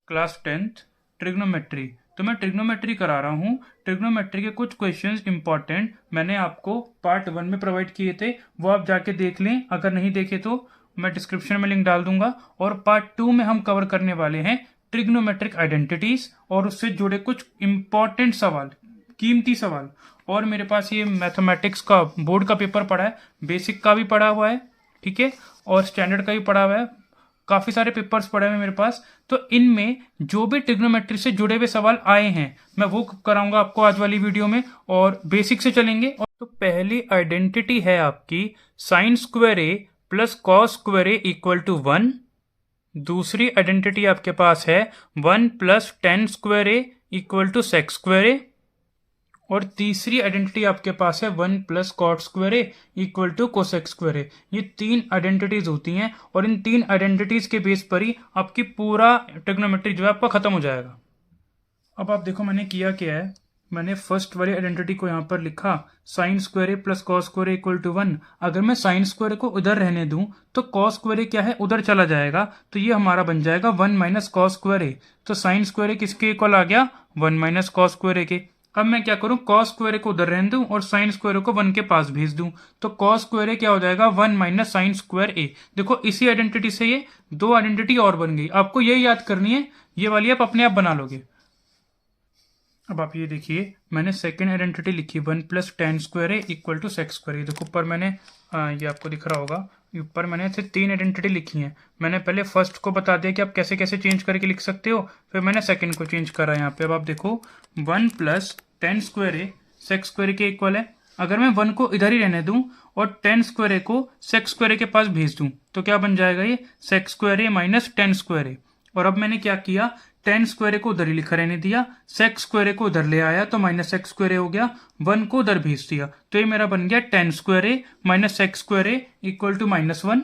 Class 10th trigonometry. तो मैं trigonometry करा रहा हूँ। ट्रिग्नोमेट्री के कुछ क्वेश्चंस इंपॉर्टेंट मैंने आपको पार्ट 1 में प्रोवाइड किए थे, वो आप जाके देख लें। अगर नहीं देखे तो मैं डिस्क्रिप्शन में लिंक डाल दूंगा। और पार्ट 2 में हम कवर करने वाले हैं ट्रिग्नोमेट्रिक आइडेंटिटीज और उससे जुड़े कुछ इंपॉर्टेंट सवाल, कीमती सवाल। और मेरे पास ये मैथमेटिक्स का बोर्ड का पेपर पड़ा है, बेसिक का भी पड़ा हुआ है, ठीक है, और स्टैंडर्ड का भी पड़ा हुआ है। काफ़ी सारे पेपर्स पड़े हुए हैं मेरे पास। तो इनमें जो भी ट्रिग्नोमेट्री से जुड़े हुए सवाल आए हैं मैं वो कराऊंगा आपको आज वाली वीडियो में, और बेसिक से चलेंगे। और तो पहली आइडेंटिटी है आपकी sine square A plus cos square A equal to 1। दूसरी आइडेंटिटी आपके पास है 1 plus tan square A equal to sec square A. और तीसरी आइडेंटिटी आपके पास है 1 plus cot square A equal to cosec square A. ये 3 आइडेंटिटीज होती हैं और इन 3 आइडेंटिटीज के बेस पर ही आपकी पूरा ट्रिग्नोमेट्री जो है आपका खत्म हो जाएगा। अब आप देखो मैंने किया क्या है। मैंने फर्स्ट वाली आइडेंटिटी को यहाँ पर लिखा sine square A plus cos square A equal to 1। अगर मैं साइन स्क्वायर को उधर रहने दूं तो कॉस स्क्वायर ए क्या है, उधर चला जाएगा, तो ये हमारा बन जाएगा 1 माइनस कॉस स्क्वायर ए। तो साइन स्क्वायर ए किसके इक्वल आ गया, 1 माइनस कॉस स्क्वायर ए के। अब मैं क्या करूं, कॉस स्क्वायर को उधर रहने दूं और साइन स्क्वायर को 1 के पास भेज दूं, तो कॉस स्क्वायर क्या हो जाएगा 1 माइनस साइन स्क्वायर ए। देखो इसी आइडेंटिटी से ये 2 आइडेंटिटी और बन गई। आपको ये याद करनी है, ये वाली आप अपने आप बना लोगे। अब आप ये देखिए मैंने सेकेंड आइडेंटिटी लिखी 1 plus tan square A equal to sec square A. देखो ऊपर मैंने ये आपको दिख रहा होगा, ऊपर मैंने ऐसे 3 आइडेंटिटी लिखी हैं। मैंने पहले फर्स्ट को बता दिया कि आप कैसे कैसे चेंज करके लिख सकते हो, फिर मैंने सेकंड को चेंज करा यहाँ पे। अब आप देखो 1 प्लस टेन स्क्वायर ए सेक्स स्क्वायर के इक्वल है। अगर मैं 1 को इधर ही रहने दूं और टेन स्क्वायर ए को सेक्स स्क्वायर के पास भेज दूं तो क्या बन जाएगा, ये sex square A minus tan square A. और अब मैंने क्या किया, टेन स्क्वायर को उधर ही लिखा रहने दिया, सेक्स स्क्वायर को उधर ले आया तो माइनस सेक्स स्क्वायर हो गया, 1 को उधर भेज दिया तो ये मेरा बन गया tan square A minus sec square A equal to -1।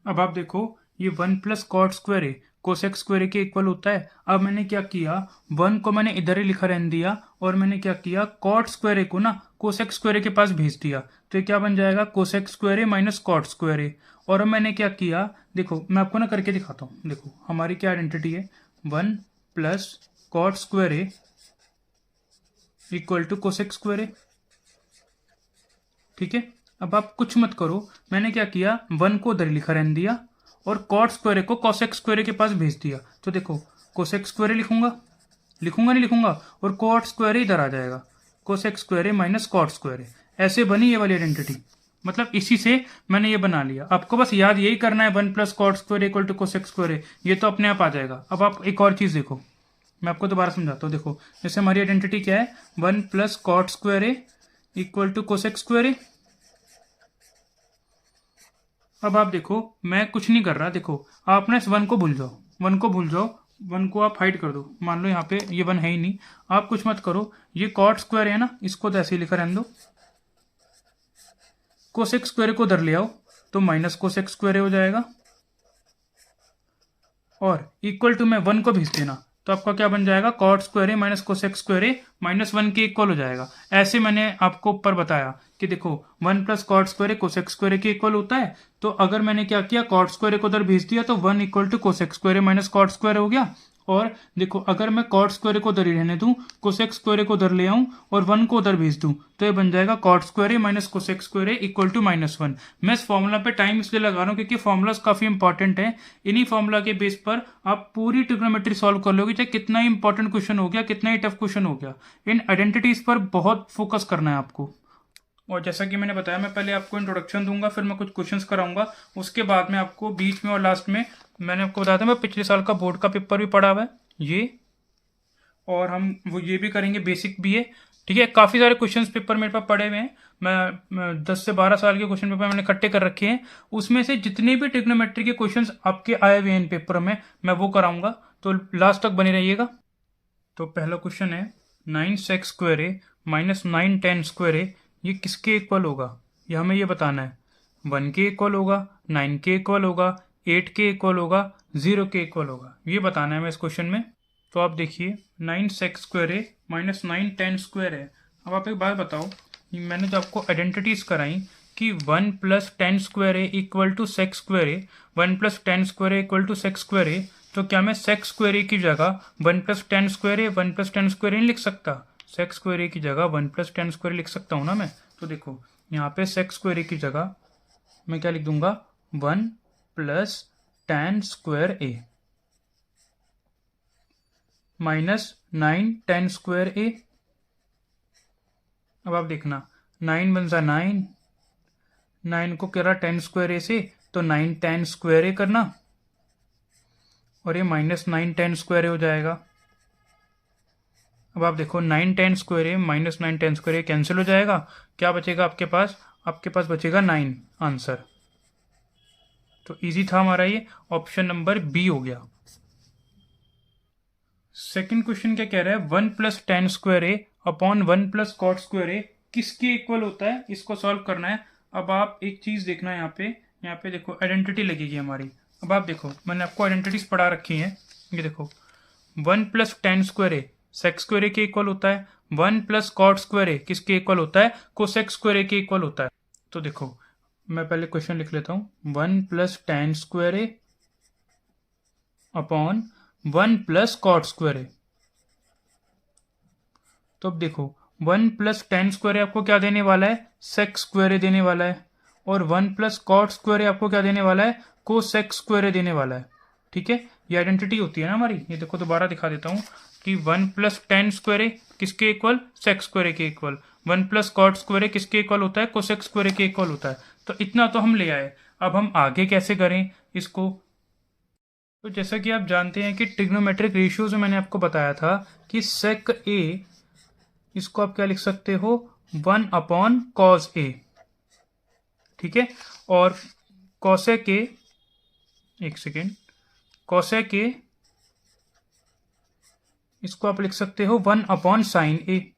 अब आप देखो ये 1 plus cot square A cosec square के इक्वल होता है। अब मैंने क्या किया, 1 को मैंने इधर ही लिखा रहने दिया और मैंने क्या किया, कॉट स्क्वायर को ना कोसेक स्क्वायर के पास भेज दिया तो ये क्या बन जाएगा, cosec square minus cot square A. और अब मैंने क्या किया, देखो मैं आपको ना करके दिखाता हूँ। देखो हमारी क्या आइडेंटिटी है, 1 plus cot square A equal to cosec square A, ठीक है। अब आप कुछ मत करो, मैंने क्या किया, 1 को उधर लिखा रहने दिया और कॉट स्क्वायर को कोसेक स्क्वायर के पास भेज दिया। तो देखो कोसेक स्क्वायर लिखूंगा, नहीं लिखूंगा, और कॉट स्क्वायर इधर आ जाएगा, cosec square minus cot square. ऐसे बनी ये वाली आइडेंटिटी। मतलब इसी से मैंने ये बना लिया। आपको बस याद यही करना है, 1 plus cot square equal to cosec square, ये तो अपने आप आ जाएगा। अब आप एक और चीज देखो, मैं आपको दोबारा समझाता हूँ। देखो जैसे हमारी आइडेंटिटी क्या है, 1 plus cot square equal to cosec square. अब आप देखो मैं कुछ नहीं कर रहा, देखो आप ना इस 1 को भूल जाओ, 1 को भूल जाओ, 1 को आप हाइड कर दो। मान लो यहाँ पे ये 1 है ही नहीं, आप कुछ मत करो। ये कॉट स्क्वायर है ना, इसको तो ऐसे ही लिखा रहने दो, कोसेक स्क्वायर को उधर ले आओ तो माइनस कोसेक स्क्वायर हो जाएगा, और इक्वल टू में 1 को भेज देना तो आपका क्या बन जाएगा, cot square minus cosec square -1 के इक्वल हो जाएगा। ऐसे मैंने आपको ऊपर बताया कि देखो 1 plus cot square cosec square के इक्वल होता है। तो अगर मैंने क्या किया, कॉट स्क्वायर को उधर भेज दिया तो 1 equal to cosec square minus cot square हो गया। और देखो अगर मैं कॉट स्क्वायर को उधर ही रहने दूं, कोसेक स्क्वायर को उधर ले आऊं और 1 को उधर भेज दूं तो ये बन जाएगा cot square minus cosec square equal to -1। मैं इस फॉर्मूला पे टाइम इसलिए लगा रहा हूं क्योंकि फॉर्मूलाज काफी इंपॉर्टेंट है। इन्हीं फॉर्मूला के बेस पर आप पूरी ट्रिग्नोमेट्री सॉल्व कर लोगे, चाहे कितना ही इंपॉर्टेंट क्वेश्चन हो गया, कितना ही टफ क्वेश्चन हो गया। इन आइडेंटिटीज पर बहुत फोकस करना है आपको। और जैसा कि मैंने बताया, मैं पहले आपको इंट्रोडक्शन दूंगा, फिर मैं कुछ क्वेश्चंस कराऊंगा, उसके बाद में आपको बीच में और लास्ट में मैंने आपको बताया था मैं पिछले साल का बोर्ड का पेपर भी पढ़ा हुआ है ये, और हम वो ये भी करेंगे, बेसिक भी है, ठीक है। काफ़ी सारे क्वेश्चंस पेपर मेरे पास पड़े हुए हैं। मैं 10 से 12 साल के क्वेश्चन पेपर मैंने इकट्ठे कर रखे हैं, उसमें से जितने भी ट्रिग्नोमेट्री के क्वेश्चंस आपके आए हुए हैं इन पेपर में मैं वो कराऊंगा, तो लास्ट तक बने रहिएगा। तो पहला क्वेश्चन है 9 sex square A minus 9 ten square A, ये किसके इक्वल होगा, ये हमें ये बताना है। 1 के इक्वल होगा, 9 के इक्वल होगा, 8 के इक्वल होगा, 0 के इक्वल होगा, ये बताना है हमें इस क्वेश्चन में। तो आप देखिए 9 sex square A minus 9 ten square है। अब आप एक बात बताओ, मैंने जो आपको आइडेंटिटीज कराई कि 1 plus tan square A equal to sec square A, 1 plus tan square A equal to sec square A, तो क्या मैं सेक स्क्वायर ए की जगह 1+10 स्क्वायर ए 1+10 स्क्वायर ए नहीं लिख सकता? सेक स्क्वायर ए की जगह 1+10 स्क्वायर लिख सकता हूँ ना मैं। तो देखो यहाँ पे सेक स्क्वायर ए की जगह मैं क्या लिख दूंगा, 1+10 स्क्वायर ए माइनस 9 10 स्क्वायर ए। अब आप देखना 9 बन सा 9, 9 को कह रहा 10 स्क्वायर ए से, तो 9 10 स्क्वायर ए करना, और ये -9 10 स्क्वायर ए हो जाएगा। अब आप देखो 9 10 square A minus 9 10 square A cancel हो जाएगा। क्या बचेगा आपके पास? आपके पास बचेगा 9 आंसर। तो इजी था हमारा ये, ऑप्शन नंबर बी हो गया। सेकंड क्वेश्चन क्या कह रहा है, 1+10 स्क्वायर ए अपॉन 1+cot स्क्वायर ए किसके इक्वल होता है, इसको सॉल्व करना है। अब आप एक चीज देखना है यहाँ पे देखो आइडेंटिटी लगेगी हमारी। अब आप देखो मैंने आपको आइडेंटिटीज पढ़ा रखी हैं, ये देखो 1+10 स्क्वायर ए सेक स्क्वायर ए के इक्वल होता है, 1+cot स्क्वायर ए किसके इक्वल होता है, कोसेक स्क्वायर ए के इक्वल होता है। तो देखो मैं पहले क्वेश्चन लिख लेता हूँ, 1+10 square A upon 1+cot square A. तो अब देखो 1+10 स्क्वायर ए आपको क्या देने वाला है, सेक स्क्वायर ए देने वाला है, और 1+cot स्क्वायर ए आपको क्या देने वाला है, कोसेक स्क्वायर ए देने वाला है। ठीक है, ये आइडेंटिटी होती है ना हमारी। ये देखो दोबारा दिखा देता हूँ कि 1+10 स्क्वायर ए किसके इक्वल, सेक स्क्वायर ए के इक्वल, 1+cot स्क्वायर ए किसके इक्वल होता है, कोसेक स्क्वायर ए के इक्वल होता है। तो इतना तो हम ले आए, अब हम आगे कैसे करें इसको। तो जैसा कि आप जानते हैं कि ट्रिग्नोमेट्रिक रेशियोज में मैंने आपको बताया था कि सेक ए इसको आप क्या लिख सकते हो, 1/cos ए। ठीक है, और कोसेक ए, एक सेकेंड, कोसेक ए इसको आप लिख सकते हो 1/sin ए।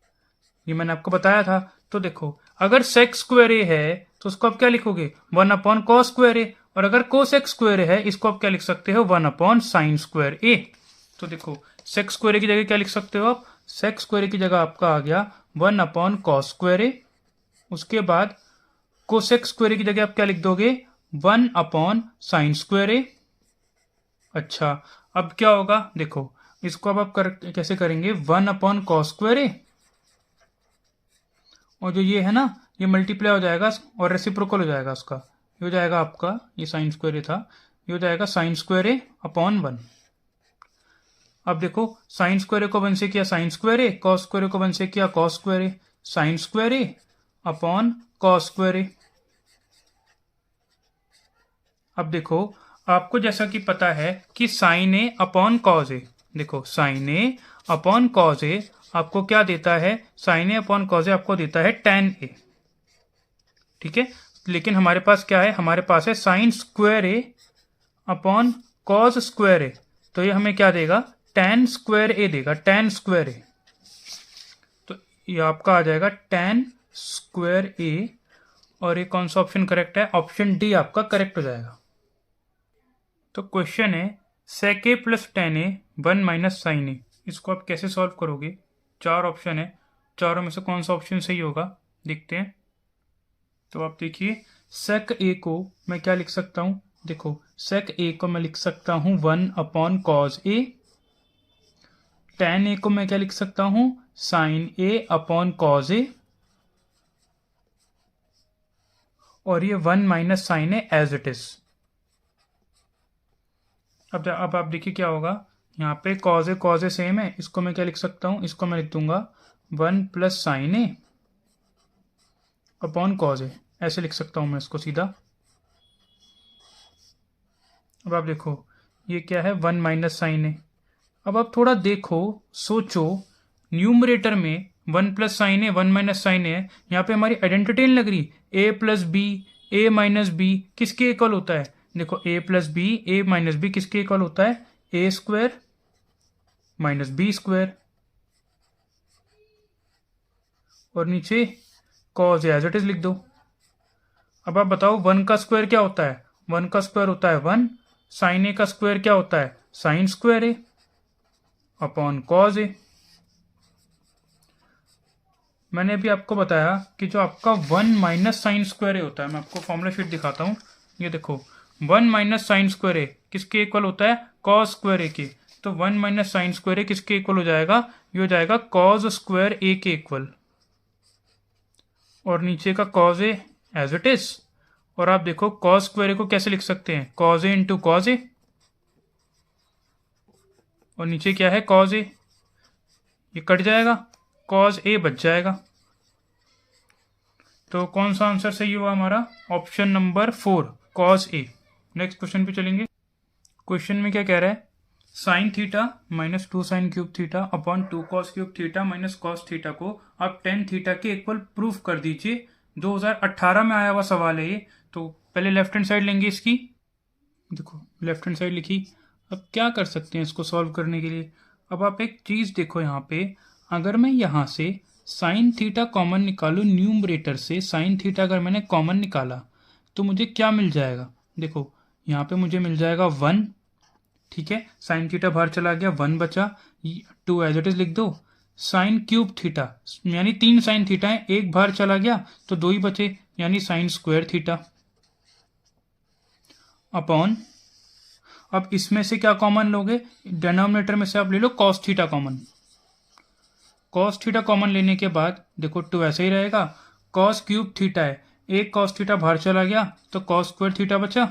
ये मैंने आपको बताया था। तो देखो अगर सेक स्क्वायर ए है तो उसको आप क्या लिखोगे, 1/cos स्क्वायर ए, और अगर कोसेक स्क्वायर ए है इसको आप क्या लिख सकते हो, 1/sin स्क्वायर ए। तो देखो सेक स्क्वायर ए की जगह क्या लिख सकते हो आप, सेक स्क्वायर ए की जगह आपका आ गया 1/cos स्क्वायर ए। उसके बाद कोसेक स्क्वायर ए की जगह आप क्या लिख दोगे, 1/sin स्क्वायर ए। अच्छा अब क्या होगा, देखो इसको अब आप कैसे करेंगे, 1/cos स्क्वायर ए, और जो ये है ना ये मल्टीप्लाई हो जाएगा और रेसिप्रोकल हो जाएगा उसका, ये हो जाएगा आपका, ये साइन स्क्वायर ए था, ये हो जाएगा sin स्क्वायर ए अपॉन 1। अब देखो साइन स्क्वायर ए को 1 से किया sign square A, cos square ए को 1 से किया कॉस स्क्वायर ए, साइन स्क्वायर ए अपॉन कॉस स्क्वायर ए। अब देखो आपको जैसा कि पता है कि साइन ए अपॉन कॉज ए, देखो साइन ए अपॉन कॉज ए आपको क्या देता है, साइन ए अपॉन कॉज ए आपको देता है tan ए। ठीक है, लेकिन हमारे पास क्या है, हमारे पास है sign square A upon cos square A, तो ये हमें क्या देगा, tan स्क्वायर ए देगा, tan स्क्वायर ए। तो ये आपका आ जाएगा tan स्क्वायर ए, और ये कौन सा ऑप्शन करेक्ट है, ऑप्शन डी आपका करेक्ट हो जाएगा। तो क्वेश्चन है सेक A plus tan A 1 - sin ए, इसको आप कैसे सॉल्व करोगे। 4 ऑप्शन है, चारों में से कौन सा ऑप्शन सही होगा देखते हैं। तो आप देखिए सेक ए को मैं क्या लिख सकता हूं, देखो सेक ए को मैं लिख सकता हूं 1/cos ए, tan ए को मैं क्या लिख सकता हूं, sin A upon cos A, और ये 1 - sin A as it is. अब आप देखिए क्या होगा, यहाँ पे cos ए सेम है, इसको मैं क्या लिख सकता हूँ, इसको मैं लिख दूंगा 1 + sin ए अपॉन cos ए, ऐसे लिख सकता हूँ मैं इसको सीधा। अब आप देखो ये क्या है, 1 - sin ए। अब आप थोड़ा देखो सोचो, न्यूमरेटर में 1 + sin ए 1 - sin ए है, यहाँ पे हमारी आइडेंटिटी नहीं लग रही, a + b a - b किसके इक्वल होता है, देखो a + b a - b किसके इक्वल होता है, a² - b², और नीचे cos एज इट इज लिख दो। अब आप बताओ 1 का स्क्वायर क्या होता है, 1 का स्क्वायर होता है 1, sin ए का स्क्वायर क्या होता है, sin स्क्वायर ए अपॉन cos ए। मैंने अभी आपको बताया कि जो आपका 1 - sin स्क्वायर ए होता है, मैं आपको फॉर्मूला शीट दिखाता हूँ, ये देखो 1 - sin स्क्वायर ए किसके इक्वल होता है, कॉस स्क्वायर ए के, तो 1 माइनस साइन स्क्वायर ए किसके इक्वल हो जाएगा, ये हो जाएगा कॉस स्क्वायर ए के इक्वल, और नीचे का cos A as it is. और आप देखो कॉस स्क्वायर ए को कैसे लिख सकते हैं, cos A into cos A, और नीचे क्या है कॉस ए, ये कट जाएगा, कॉस ए बच जाएगा। तो कौन सा आंसर सही हुआ हमारा, option number 4 cos A. Next question पे चलेंगे। क्वेश्चन में क्या कह रहा है, sign theta minus 2 sign cube theta upon 2 cos cube theta minus cos theta को आप टेन थीटा के इक्वल प्रूफ कर दीजिए। 2018 में आया हुआ सवाल है ये। तो पहले लेफ्ट हैंड साइड लेंगे इसकी, देखो लेफ्ट हैंड साइड लिखी। अब क्या कर सकते हैं इसको सॉल्व करने के लिए, अब आप एक चीज़ देखो यहाँ पे, अगर मैं यहाँ से साइन थीटा कॉमन निकालूँ न्यूमरेटर से, साइन थीटा अगर मैंने कॉमन निकाला तो मुझे क्या मिल जाएगा, देखो यहाँ पे मुझे मिल जाएगा 1, ठीक है, साइन थीटा बाहर चला गया, 1 बचा, 2 एज इट इज लिख दो। साइन क्यूब थीटा यानी 3 साइन थीटा है, एक बाहर चला गया तो 2 ही बचे, यानी साइन स्क्वायर थीटा अपॉन, अब इसमें से क्या कॉमन लोगे, डिनोमिनेटर में से आप ले लो cos theta common. Cos theta common लेने के बाद देखो 2 ऐसे ही रहेगा, कॉस क्यूब थीटा है, एक कॉस थीटा बाहर चला गया तो कॉस स्क्वायर थीटा बचा,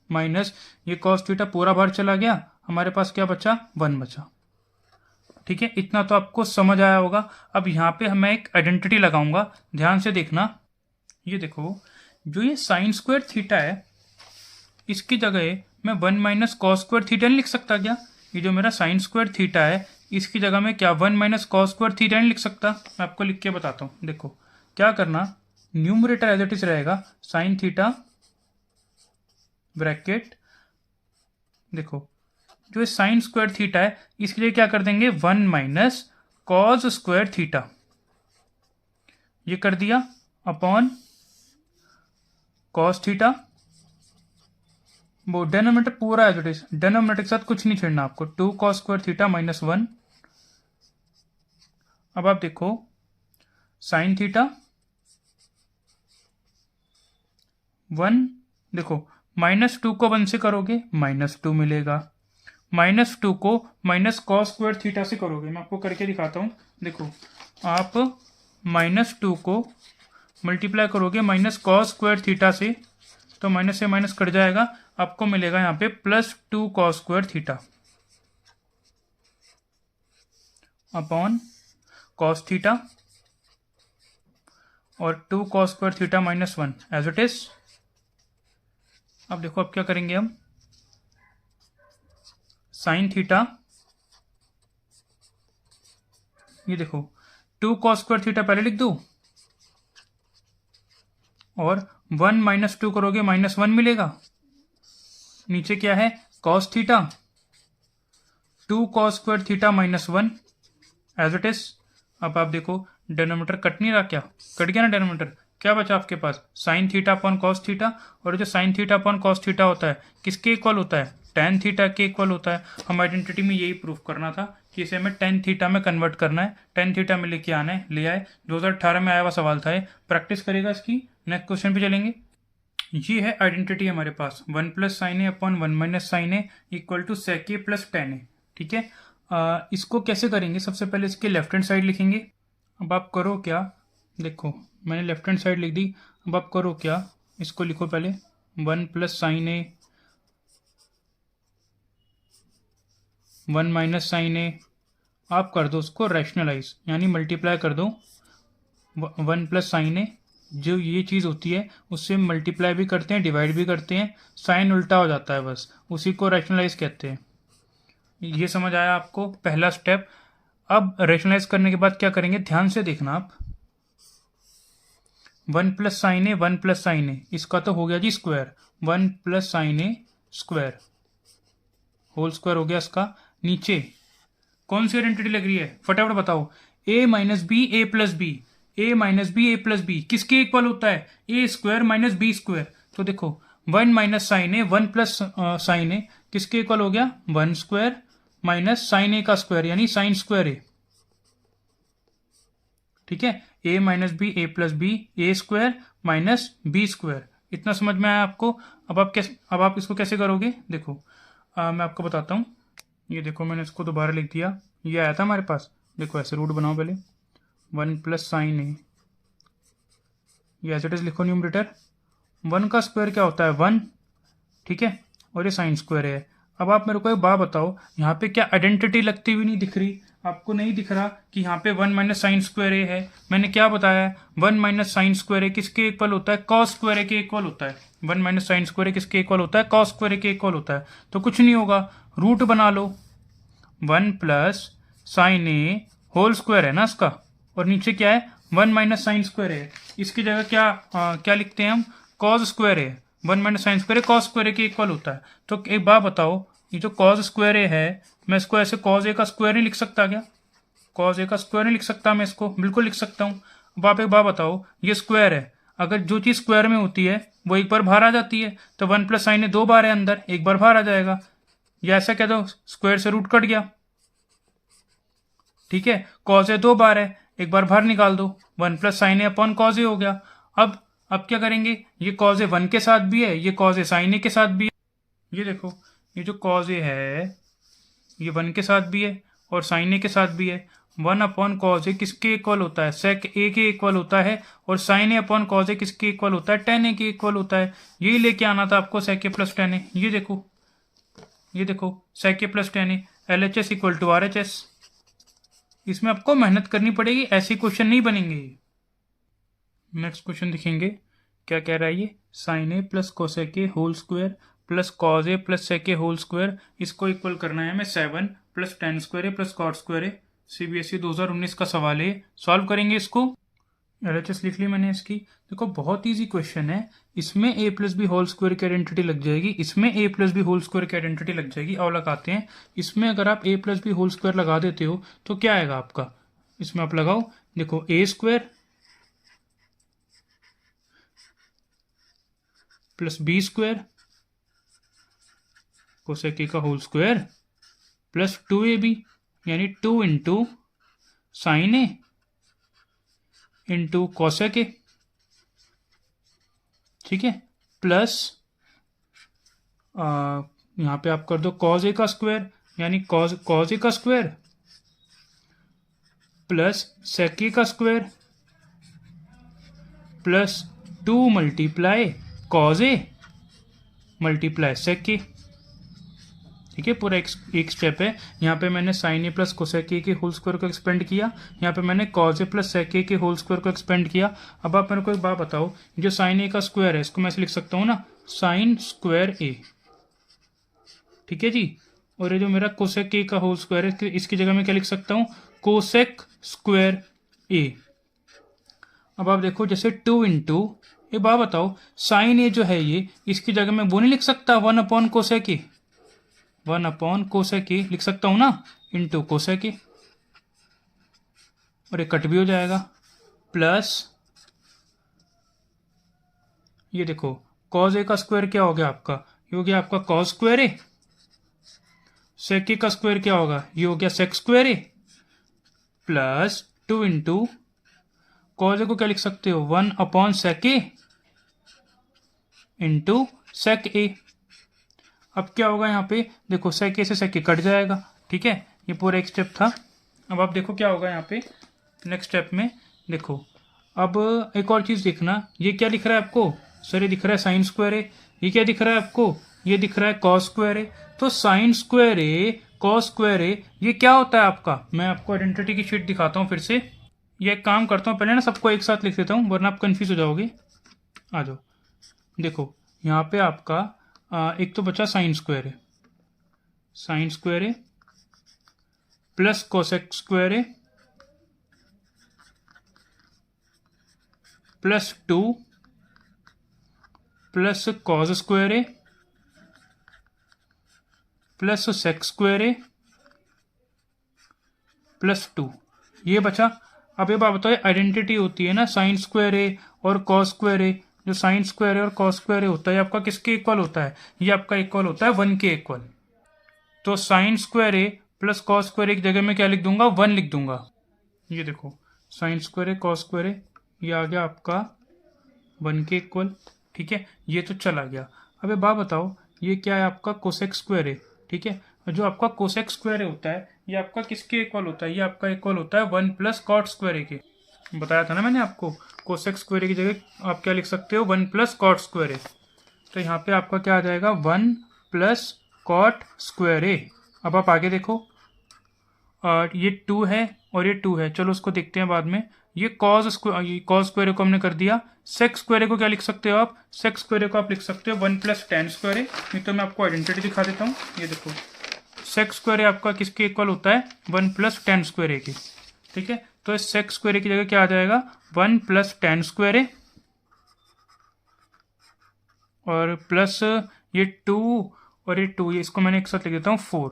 माइनस ये कॉस थीटा पूरा बाहर चला गया, हमारे पास क्या बचा, 1 बचा। ठीक है, इतना तो आपको समझ आया होगा। अब यहाँ पे मैं एक आइडेंटिटी लगाऊंगा, ध्यान से देखना। ये देखो जो ये साइन स्क्वायर थीटा है, इसकी जगह मैं 1 माइनस कॉस स्क्वायर थीटा नहीं लिख सकता क्या, ये जो मेरा साइन स्क्वायर थीटा है इसकी जगह में क्या 1 माइनस कॉस स्क्वायर थीटा नहीं लिख सकता। मैं आपको लिख के बताता हूँ, देखो क्या करना, न्यूमरेटर एज इट इज रहेगा साइन थीटा ब्रैकेट, देखो जो साइन स्क्वायर थीटा है इसके लिए क्या कर देंगे 1 माइनस कॉस स्क्वायर थीटा, ये कर दिया, अपॉन कॉस थीटा, वो डेनोमिनेटर पूरा एज इट इज, डेनोमिनेटर के साथ कुछ नहीं छेड़ना आपको, 2 कॉस स्क्वायर थीटा माइनस 1। अब आप देखो साइन थीटा 1, देखो -2 को 1 से करोगे -2 मिलेगा, -2 को माइनस कॉस स्क्वायर थीटा से करोगे, मैं आपको करके दिखाता हूँ। देखो आप -2 को मल्टीप्लाई करोगे माइनस कॉस स्क्वायर थीटा से, तो माइनस से माइनस कट जाएगा, आपको मिलेगा यहाँ पे +2 cos square theta upon cos theta, और 2 cos square theta minus 1 as it is. अब देखो अब क्या करेंगे हम, साइन थीटा, ये देखो 2 कॉस स्क्वायर थीटा पहले लिख दो, और 1 माइनस 2 करोगे -1 मिलेगा, नीचे क्या है cos theta, 2 cos square theta minus 1 as it is. अब आप देखो डेनोमीटर कट नहीं रहा, क्या कट गया ना डेनोमीटर, क्या बचा आपके पास sine theta upon cos theta, और जो sine theta upon cos theta होता है किसके इक्वल होता है, टेन थीटा के इक्वल होता है। हम आइडेंटिटी में यही प्रूफ करना था कि इसे हमें टेन थीटा में कन्वर्ट करना है, टेन थीटा में लेके आना है, ले आए, 2018 में आया हुआ सवाल था ये, प्रैक्टिस करेगा इसकी। नेक्स्ट क्वेश्चन पे चलेंगे। ये है आइडेंटिटी हमारे पास, 1 plus sine A upon 1 minus sine A equal to sec A plus tan A. ठीक है, इसको कैसे करेंगे, सबसे पहले इसके लेफ्ट हैंड साइड लिखेंगे। अब आप करो क्या, देखो मैंने लेफ्ट हैंड साइड लिख दी, अब आप करो क्या, इसको लिखो पहले 1 plus sine A 1 minus sine ए, आप कर दो उसको रैशनलाइज, यानी मल्टीप्लाई कर दो 1 प्लस साइन ए, जो ये चीज़ होती है उससे मल्टीप्लाई भी करते हैं डिवाइड भी करते हैं, साइन उल्टा हो जाता है, बस उसी को रैशनलाइज कहते हैं। ये समझ आया आपको पहला स्टेप। अब रैशनलाइज करने के बाद क्या करेंगे, ध्यान से देखना आप, 1 plus sine A 1 plus sine ए, इसका तो हो गया जी स्क्वायर, 1 प्लस साइन ए स्क्वायर होल स्क्वायर हो गया इसका। नीचे कौन सी आइडेंटिटी लग रही है फटाफट बताओ, a minus B A plus B, a minus B A plus B किसके इक्वल होता है, A square minus B square. तो देखो 1 minus sine A 1 plus sine A किसके इक्वल हो गया, 1 स्क्वायर माइनस साइन ए का स्क्वायर यानी साइन स्क्वायर ए। ठीक है, a minus B A plus B, A square minus B square, इतना समझ में आया आपको। अब आप इसको कैसे करोगे, देखो मैं आपको बताता हूँ। ये देखो मैंने इसको दोबारा लिख दिया, ये आया था हमारे पास। देखो ऐसे रूट बनाओ पहले, 1 + sin a, ये एज इट इज लिखो न्यूमरेटर। 1 का स्क्वायर क्या होता है 1, ठीक है, और ये साइन स्क्वायर है। अब आप मेरे को एक बात बताओ, यहाँ पे क्या आइडेंटिटी लगती हुई नहीं दिख रही? आपको नहीं दिख रहा कि यहाँ पे 1 - sin² है? मैंने क्या बताया है, 1 - sin² किसके इक्वल होता है? cos² के इक्वल होता है। 1 - sin² किसके इक्वल होता है? cos² के इक्वल होता है। तो कुछ नहीं होगा, रूट बना लो, 1 + sin a² है ना इसका, और नीचे क्या है 1 - sin² है। इसकी जगह क्या लिखते हैं हम? cos² है। 1 - sin² cos² के इक्वल होता है। तो एक बात बताओ, ये जो cos² है, मैं इसको ऐसे cos a का स्क्वायर नहीं लिख सकता क्या? cos a का स्क्वायर नहीं लिख सकता मैं इसको? बिल्कुल लिख सकता हूँ। अब आप एक बात बताओ, ये स्क्वायर है, अगर जो चीज़ स्क्वायर में होती है वो एक बार बाहर आ जाती है, तो 1 + sin a 2 बार है अंदर, एक बार बाहर आ जाएगा। या ऐसा कह दो, स्क्वायर से रूट कट गया, ठीक है। कॉज ए 2 बार है, एक बार बाहर निकाल दो, 1 + sin a/cos a हो गया। अब क्या करेंगे, ये कॉज ए 1 के साथ भी है, ये कॉज ए साइन ए के साथ भी है। ये देखो, ये जो कॉज ए है ये 1 के साथ भी है और साइन ए के साथ भी है। 1/cos a किसके इक्वल होता है? sec a के इक्वल होता है। और sin a/cos a किसके इक्वल होता है? tan a के इक्वल होता है। यही लेके आना था आपको, sec a + tan a। ये देखो sec a + tan a, LHS = RHS। इसमें आपको मेहनत करनी पड़ेगी, ऐसे क्वेश्चन नहीं बनेंगे। नेक्स्ट क्वेश्चन दिखेंगे, क्या कह रहा है ये, sin a + cosec a² + cos a + sec a², इसको इक्वल करना है हमें 7 + tan² a + cot²a। CBSE 2019 का सवाल है, सॉल्व करेंगे इसको। LHS लिख ली मैंने इसकी। देखो बहुत इजी क्वेश्चन है, इसमें a + b² की आइडेंटिटी लग जाएगी, इसमें a + b² की आइडेंटिटी लग जाएगी। और लगाते हैं, इसमें अगर आप a + b² लगा देते हो तो क्या आएगा आपका? इसमें आप लगाओ, देखो a² + b² cosec a का होल स्क्वायर + 2ab, यानी 2 × sin a × cosec a, ठीक है, प्लस यहाँ पे आप कर दो cos a का स्क्वायर, यानी cos a का स्क्वायर प्लस sec a का square plus 2 × cos a × sec a, ठीक है। पूरा एक स्टेप है। यहाँ पे मैंने sin a + cosec a के होल स्क्वायर को एक्सपेंड किया, यहाँ पे मैंने cos a + sec a के होल स्क्वायर को एक्सपेंड किया। अब आप मेरे को एक बात बताओ, जो sin a का स्क्वायर है इसको मैं ऐसे लिख सकता हूँ ना, sin² a, ठीक है जी। और ये जो मेरा cosec a का होल स्क्वायर है, इसकी जगह मैं क्या लिख सकता हूँ, cosec² a। अब आप देखो, जैसे 2 × ये बात बताओ, sin a जो है ये, इसकी जगह मैं वो नहीं लिख सकता 1/cosec a, 1/cosec a लिख सकता हूँ ना, इंटू cosec a, और ये कट भी हो जाएगा। प्लस ये देखो cos a का स्क्वायर क्या हो गया आपका, ये हो गया आपका cos² a। sec a का स्क्वायर क्या होगा, ये हो गया sec² a, plus 2 × cos a को क्या लिख सकते हो, 1/sec a into sec a। अब क्या होगा यहाँ पे, देखो sec a से sec a कट जाएगा, ठीक है। ये पूरा एक स्टेप था। अब आप देखो क्या होगा यहाँ पे नेक्स्ट स्टेप में। देखो अब एक और चीज़ देखना, ये क्या दिख रहा है आपको, सर ये दिख रहा है sin² a। ये क्या दिख रहा है आपको, ये दिख रहा है cos² a। तो sin² a cos² a ये क्या होता है आपका, मैं आपको आइडेंटिटी की शीट दिखाता हूँ फिर से। ये एक काम करता हूँ, पहले ना सबको एक साथ लिख देता हूँ वरना आप कन्फ्यूज हो जाओगे। आ जाओ, देखो यहाँ पे आपका एक तो बचा sin² a, sin² a plus cosec² a plus 2 plus cos² a plus sec² a plus 2, ये बचा। अब ये बात बताओ, आइडेंटिटी होती है ना sin² a और cos² a, जो sin² a और cos² a होता है आपका किसके इक्वल होता है, ये आपका इक्वल होता है 1 के इक्वल। तो sin² a + cos² a की जगह में क्या लिख दूंगा, 1 लिख दूंगा। ये देखो sin² a cos² a ये आ गया आपका 1 के इक्वल, ठीक है। ये तो चला गया। अब ये बात बताओ, ये क्या है आपका cosec² a, ठीक है। और जो आपका कोसेक स्क्वायर होता है ये आपका किसके इक्वल होता है, ये आपका इक्वल होता है 1 प्लस कॉट स्क्वायर ए के। बताया था ना मैंने आपको, कोसेक स्क्वायर ए की जगह आप क्या लिख सकते हो, 1 प्लस कॉट स्क्वायर ए। तो यहाँ पे आपका क्या आ जाएगा, 1 प्लस कॉट स्क्वायर ए। अब आप आगे देखो, और ये 2 है और ये 2 है, चलो उसको देखते हैं बाद में। ये कॉज स्क्वायर को हमने कर दिया। सेक स्क्वायर को क्या लिख सकते हो आप, सेक स्क्वायर को आप लिख सकते हो 1 प्लस टेन स्क्वायर ए। नहीं तो मैं आपको आइडेंटिटी दिखा देता हूँ, ये देखो सेक स्क्वायर आपका किसके इक्वल होता है, 1 प्लस टेन स्क्वायर ए के। ठीक है, तो इस सेक स्क्वायर की जगह क्या आ जाएगा, 1 प्लस टेन स्क्वायर ए और प्लस ये 2 और ये 2, ये इसको मैंने एक साथ लिख देता हूँ 4।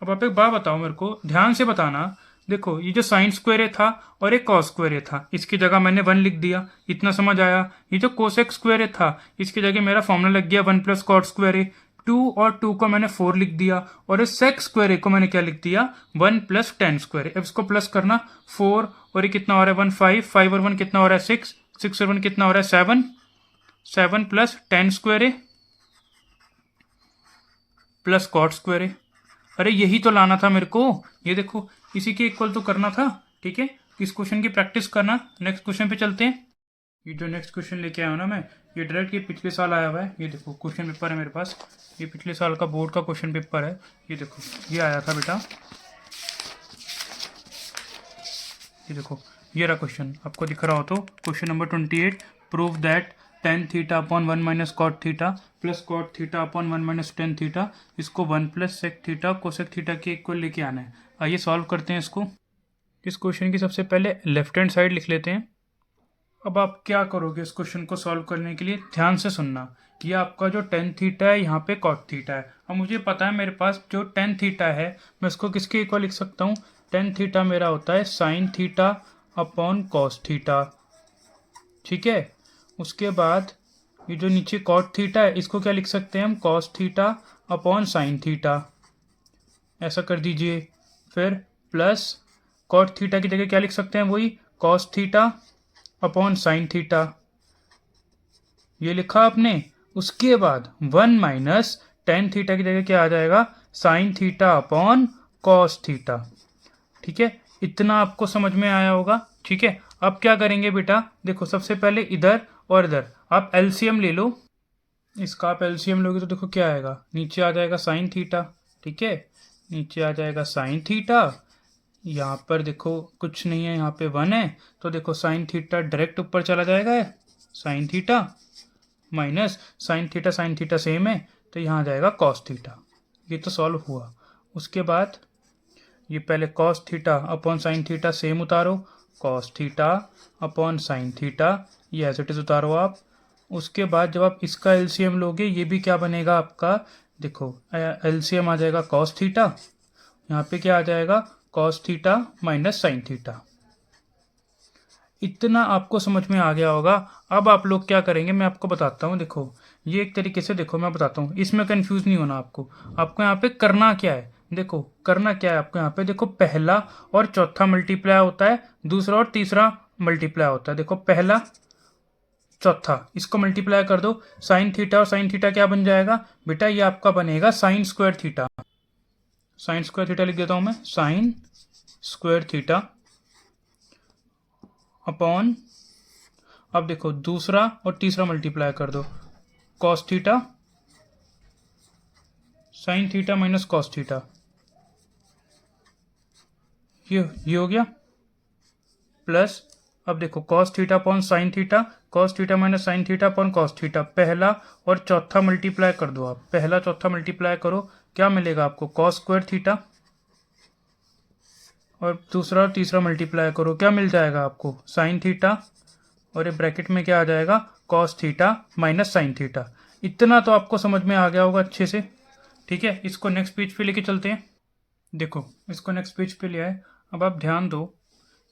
अब आप एक बात बताओ मेरे को, ध्यान से बताना। देखो ये जो साइन स्क्वायर था और एक कॉस स्क्वायर था, इसकी जगह मैंने 1 लिख दिया, इतना समझ आया। ये जो कोसेक स्क्वायर था इसकी जगह मेरा फॉर्मूला लग गया 1 प्लस कॉट स्क्वायर। 2 और 2 को मैंने 4 लिख दिया, और इस सेक स्क्वायर को मैंने क्या लिख दिया, 1 प्लस टेन स्क्वायर। अब इसको प्लस करना, 4 और ये कितना हो रहा है 1, 5 और 1 कितना हो रहा है 6, 6 और 1 कितना हो रहा है 7, 7 plus tan square plus cot square. अरे यही तो लाना था मेरे को, ये देखो इसी के इक्वल तो करना था। ठीक है, इस क्वेश्चन की प्रैक्टिस करना। नेक्स्ट क्वेश्चन पे चलते हैं। ये जो नेक्स्ट क्वेश्चन लेके आया हूँ ना मैं, ये डायरेक्ट ये पिछले साल आया हुआ है। ये देखो क्वेश्चन पेपर है मेरे पास, ये पिछले साल का बोर्ड का क्वेश्चन पेपर है। ये देखो ये आया था बेटा, ये देखो ये रहा क्वेश्चन, आपको दिख रहा हो तो question number 28, prove that tan theta upon 1 minus cot theta plus cot theta upon 1 minus tan theta, इसको 1 plus sec theta cosec theta के इक्वल लेके आना है। आइए सॉल्व करते हैं इसको। इस क्वेश्चन की सबसे पहले लेफ्ट हैंड साइड लिख लेते हैं। अब आप क्या करोगे इस क्वेश्चन को सॉल्व करने के लिए, ध्यान से सुनना। ये आपका जो टेन थीटा है यहाँ पे कॉट थीटा है। अब मुझे पता है मेरे पास जो टेन थीटा है मैं इसको किसके इक्वल लिख सकता हूँ, टेन थीटा मेरा होता है sign theta upon cos theta. ठीक है, उसके बाद ये जो नीचे कॉट थीटा है इसको क्या लिख सकते हैं हम, cos theta upon sine theta, ऐसा कर दीजिए। फिर प्लस कॉट थीटा की जगह क्या लिख सकते हैं, वही cos theta upon sine theta, ये लिखा आपने। उसके बाद 1 माइनस टेन थीटा की जगह क्या आ जाएगा, sine theta upon cos theta. ठीक है, इतना आपको समझ में आया होगा। ठीक है, अब क्या करेंगे बेटा, देखो सबसे पहले इधर और इधर आप एलसीएम ले लो। इसका आप एलसीएम लोगे तो देखो क्या आएगा, नीचे आ जाएगा साइन थीटा। ठीक है, नीचे आ जाएगा साइन थीटा, यहाँ पर देखो कुछ नहीं है, यहाँ पे 1 है, तो देखो साइन थीटा डायरेक्ट ऊपर चला जाएगा, sine theta minus sine theta same है, तो यहाँ आ जाएगा कॉस थीटा। ये तो सॉल्व हुआ। उसके बाद ये पहले cos theta upon sine theta same उतारो, cos theta upon sine theta, ये एज इट इज उतारो आप। उसके बाद जब आप इसका एलसीएम लोगे ये भी क्या बनेगा आपका, देखो एलसीएम आ जाएगा कॉस थीटा, यहाँ पे क्या आ जाएगा cos theta minus sine theta. इतना आपको समझ में आ गया होगा। अब आप लोग क्या करेंगे मैं आपको बताता हूँ। देखो ये एक तरीके से, देखो मैं बताता हूँ, इसमें कंफ्यूज नहीं होना आपको। आपको यहाँ पे करना क्या है, देखो करना क्या है आपको यहाँ पे, देखो पहला और चौथा मल्टीप्लाई होता है, दूसरा और तीसरा मल्टीप्लाई होता है। देखो पहला चौथा इसको मल्टीप्लाई कर दो, साइन थीटा और साइन थीटा क्या बन जाएगा बेटा, ये आपका बनेगा sign square theta. Sign square theta लिख देता हूँ मैं, साइन स्क्वायर थीटा अपॉन, अब देखो दूसरा और तीसरा मल्टीप्लाई कर दो, cos theta sine theta minus cos theta, ये हो गया। प्लस अब देखो cos theta upon sine theta, cos theta minus sine theta upon cos theta, पहला और चौथा मल्टीप्लाई कर दो आप, पहला चौथा मल्टीप्लाई करो, क्या मिलेगा आपको कॉस स्क्वायर थीटा, और दूसरा और तीसरा मल्टीप्लाई करो, क्या मिल जाएगा आपको साइन थीटा, और ये ब्रैकेट में क्या आ जाएगा cos theta minus sine theta. इतना तो आपको समझ में आ गया होगा अच्छे से। ठीक है, इसको नेक्स्ट पेज पे लेके चलते हैं। देखो इसको नेक्स्ट पेज पे ले आए। अब आप ध्यान दो,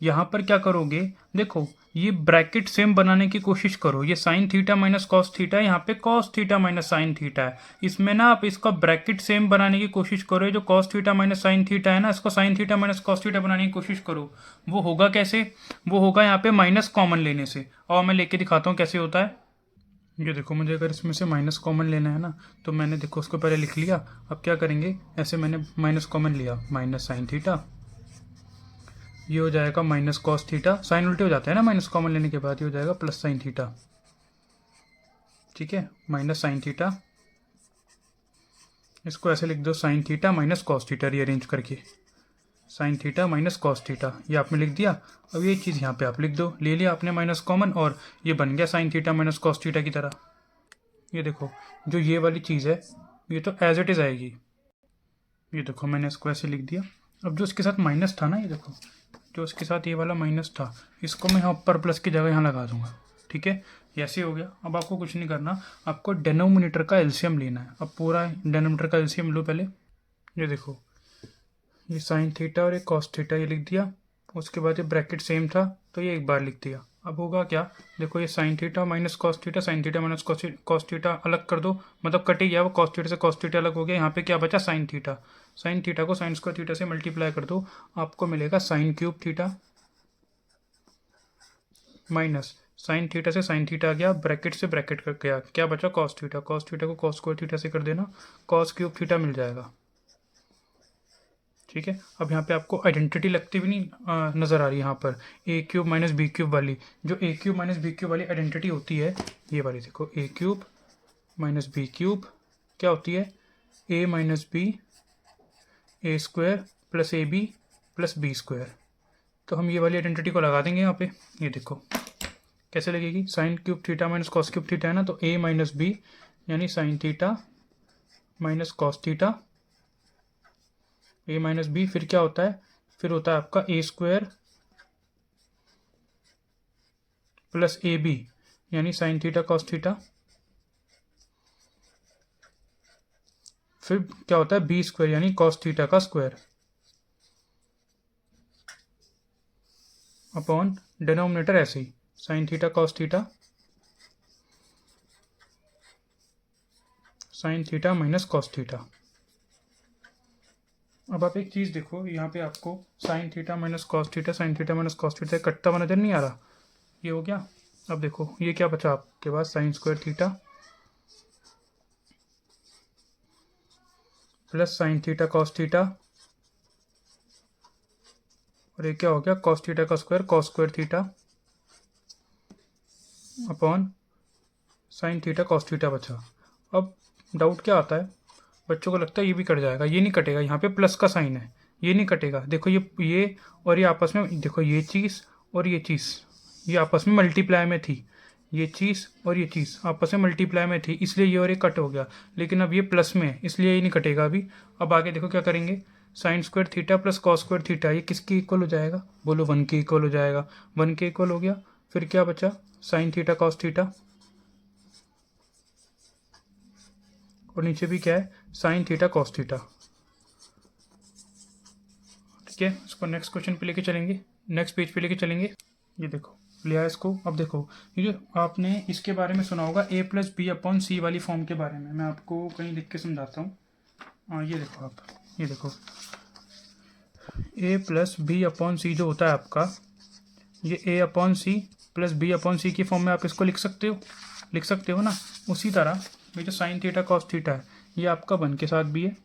यहाँ पर क्या करोगे, देखो ये ब्रैकेट सेम बनाने की कोशिश करो। ये sign theta minus cos theta है, यहाँ पे cos theta minus sine theta है। इसमें ना आप इसका ब्रैकेट सेम बनाने की कोशिश करो। जो cos theta minus sine theta है ना, इसको sign theta minus cos theta बनाने की कोशिश करो। वो होगा कैसे, वो होगा यहाँ पे माइनस कॉमन लेने से, और मैं लेके दिखाता हूँ कैसे होता है। ये देखो, मुझे अगर इसमें से माइनस कॉमन लेना है ना, तो मैंने देखो उसको पहले लिख लिया। अब क्या करेंगे, ऐसे मैंने माइनस कॉमन लिया, माइनस साइन थीटा, ये हो जाएगा माइनस कॉस थीटा, साइन उल्टे हो जाते हैं ना माइनस कॉमन लेने के बाद, ये हो जाएगा प्लस साइन थीटा। ठीक है, माइनस साइन थीटा, इसको ऐसे लिख दो, sine theta minus cos theta rearrange करके, sine theta minus cos theta, ये आपने लिख दिया। अब ये चीज़ यहाँ पे आप लिख दो, ले लिया आपने माइनस कॉमन, और ये बन गया sine theta minus cos theta की तरह। ये देखो, जो ये वाली चीज़ है ये तो एज इट इज़ आएगी। ये देखो, मैंने इसको ऐसे लिख दिया। अब जो इसके साथ माइनस था ना, ये देखो, जो इसके साथ ये वाला माइनस था, इसको मैं यहाँ ऊपर प्लस की जगह यहाँ लगा दूंगा। ठीक है, ऐसे हो गया। अब आपको कुछ नहीं करना, आपको डेनोमिनेटर का एलसीएम लेना है। अब पूरा डेनोमिनेटर का एलसीएम लो पहले। ये देखो, ये साइन थीटा और ये कॉस थीटा ये लिख दिया, उसके बाद ये ब्रैकेट सेम था तो ये एक बार लिख दिया। अब होगा क्या, देखो ये sign theta minus cos theta, sine theta minus cos theta अलग कर दो, मतलब कट ही गया वो, कॉस थीटा से कॉस थीटा अलग हो गया। यहाँ पे क्या बचा, साइन थीटा, साइन थीटा को साइन स्क्वायर थीटा से मल्टीप्लाई कर दो, आपको मिलेगा sign cube theta minus sine theta से साइन थीटा गया, ब्रैकेट से ब्रैकेट कर गया, क्या बचा, कॉस थीटा, कॉस थीटा को कॉस स्क्वायर थीटा से कर देना, कॉस क्यूब थीटा मिल जाएगा। ठीक है, अब यहाँ पे आपको आइडेंटिटी लगती भी नहीं नज़र आ रही है यहाँ पर, A cube minus B cube वाली, जो A cube minus B cube वाली आइडेंटिटी होती है, ये वाली देखो, A cube minus B cube क्या होती है, A minus B A square plus A B plus B square. तो हम ये वाली आइडेंटिटी को लगा देंगे यहाँ पे। ये देखो कैसे लगेगी, sine cube theta minus cos cube theta है ना, तो ए माइनस बी यानी sine theta minus cos theta, A minus B, फिर क्या होता है, फिर होता है आपका A square plus A B यानी साइन थीटा कॉस थीटा, फिर क्या होता है बी स्क्वायर यानी कॉस थीटा का स्क्वायर, अपॉन डिनोमिनेटर ऐसे ही sine theta cos theta, sine theta minus cos theta. अब आप एक चीज़ देखो, यहाँ पे आपको sign theta minus cos theta, sine theta minus cos theta कटता हुआ नजर नहीं आ रहा, ये हो गया। अब देखो ये क्या बचा आपके पास, sine square theta plus sine theta cos theta, और ये क्या हो गया, कॉस थीटा का square, cos square theta upon sine theta cos theta बचा। अब डाउट क्या आता है, बच्चों को लगता है ये भी कट जाएगा, ये नहीं कटेगा, यहाँ पे प्लस का साइन है, ये नहीं कटेगा। देखो ये और ये आपस में, देखो ये चीज़ और ये चीज़ ये आपस में मल्टीप्लाई में थी, ये चीज़ और ये चीज़ आपस में मल्टीप्लाई में थी, इसलिए ये और ये कट हो गया। लेकिन अब ये प्लस में है इसलिए ये नहीं कटेगा अभी। अब आगे देखो क्या करेंगे, sign square theta plus cos square theta, ये किसके इक्वल हो जाएगा, बोलो 1 के इक्वल हो जाएगा, 1 के इक्वल हो गया। फिर क्या बचा, साइन थीटा कॉस थीटा, और नीचे भी क्या है, साइन थीटा कॉस थीटा। ठीक है, इसको नेक्स्ट क्वेश्चन पे लेके चलेंगे, नेक्स्ट पेज पे लेके चलेंगे। ये देखो लिया इसको। अब देखो ये जो आपने इसके बारे में सुना होगा ए प्लस बी अपॉन सी वाली फॉर्म के बारे में, मैं आपको कहीं लिख के समझाता हूँ। ये देखो आप, ये देखो A plus B upon C जो होता है आपका, ये A upon C plus B upon C की फॉर्म में आप इसको लिख सकते हो ना। उसी तरह ये जो साइन थीटा कॉस थीटा है, ये आपका 1 के साथ भी है,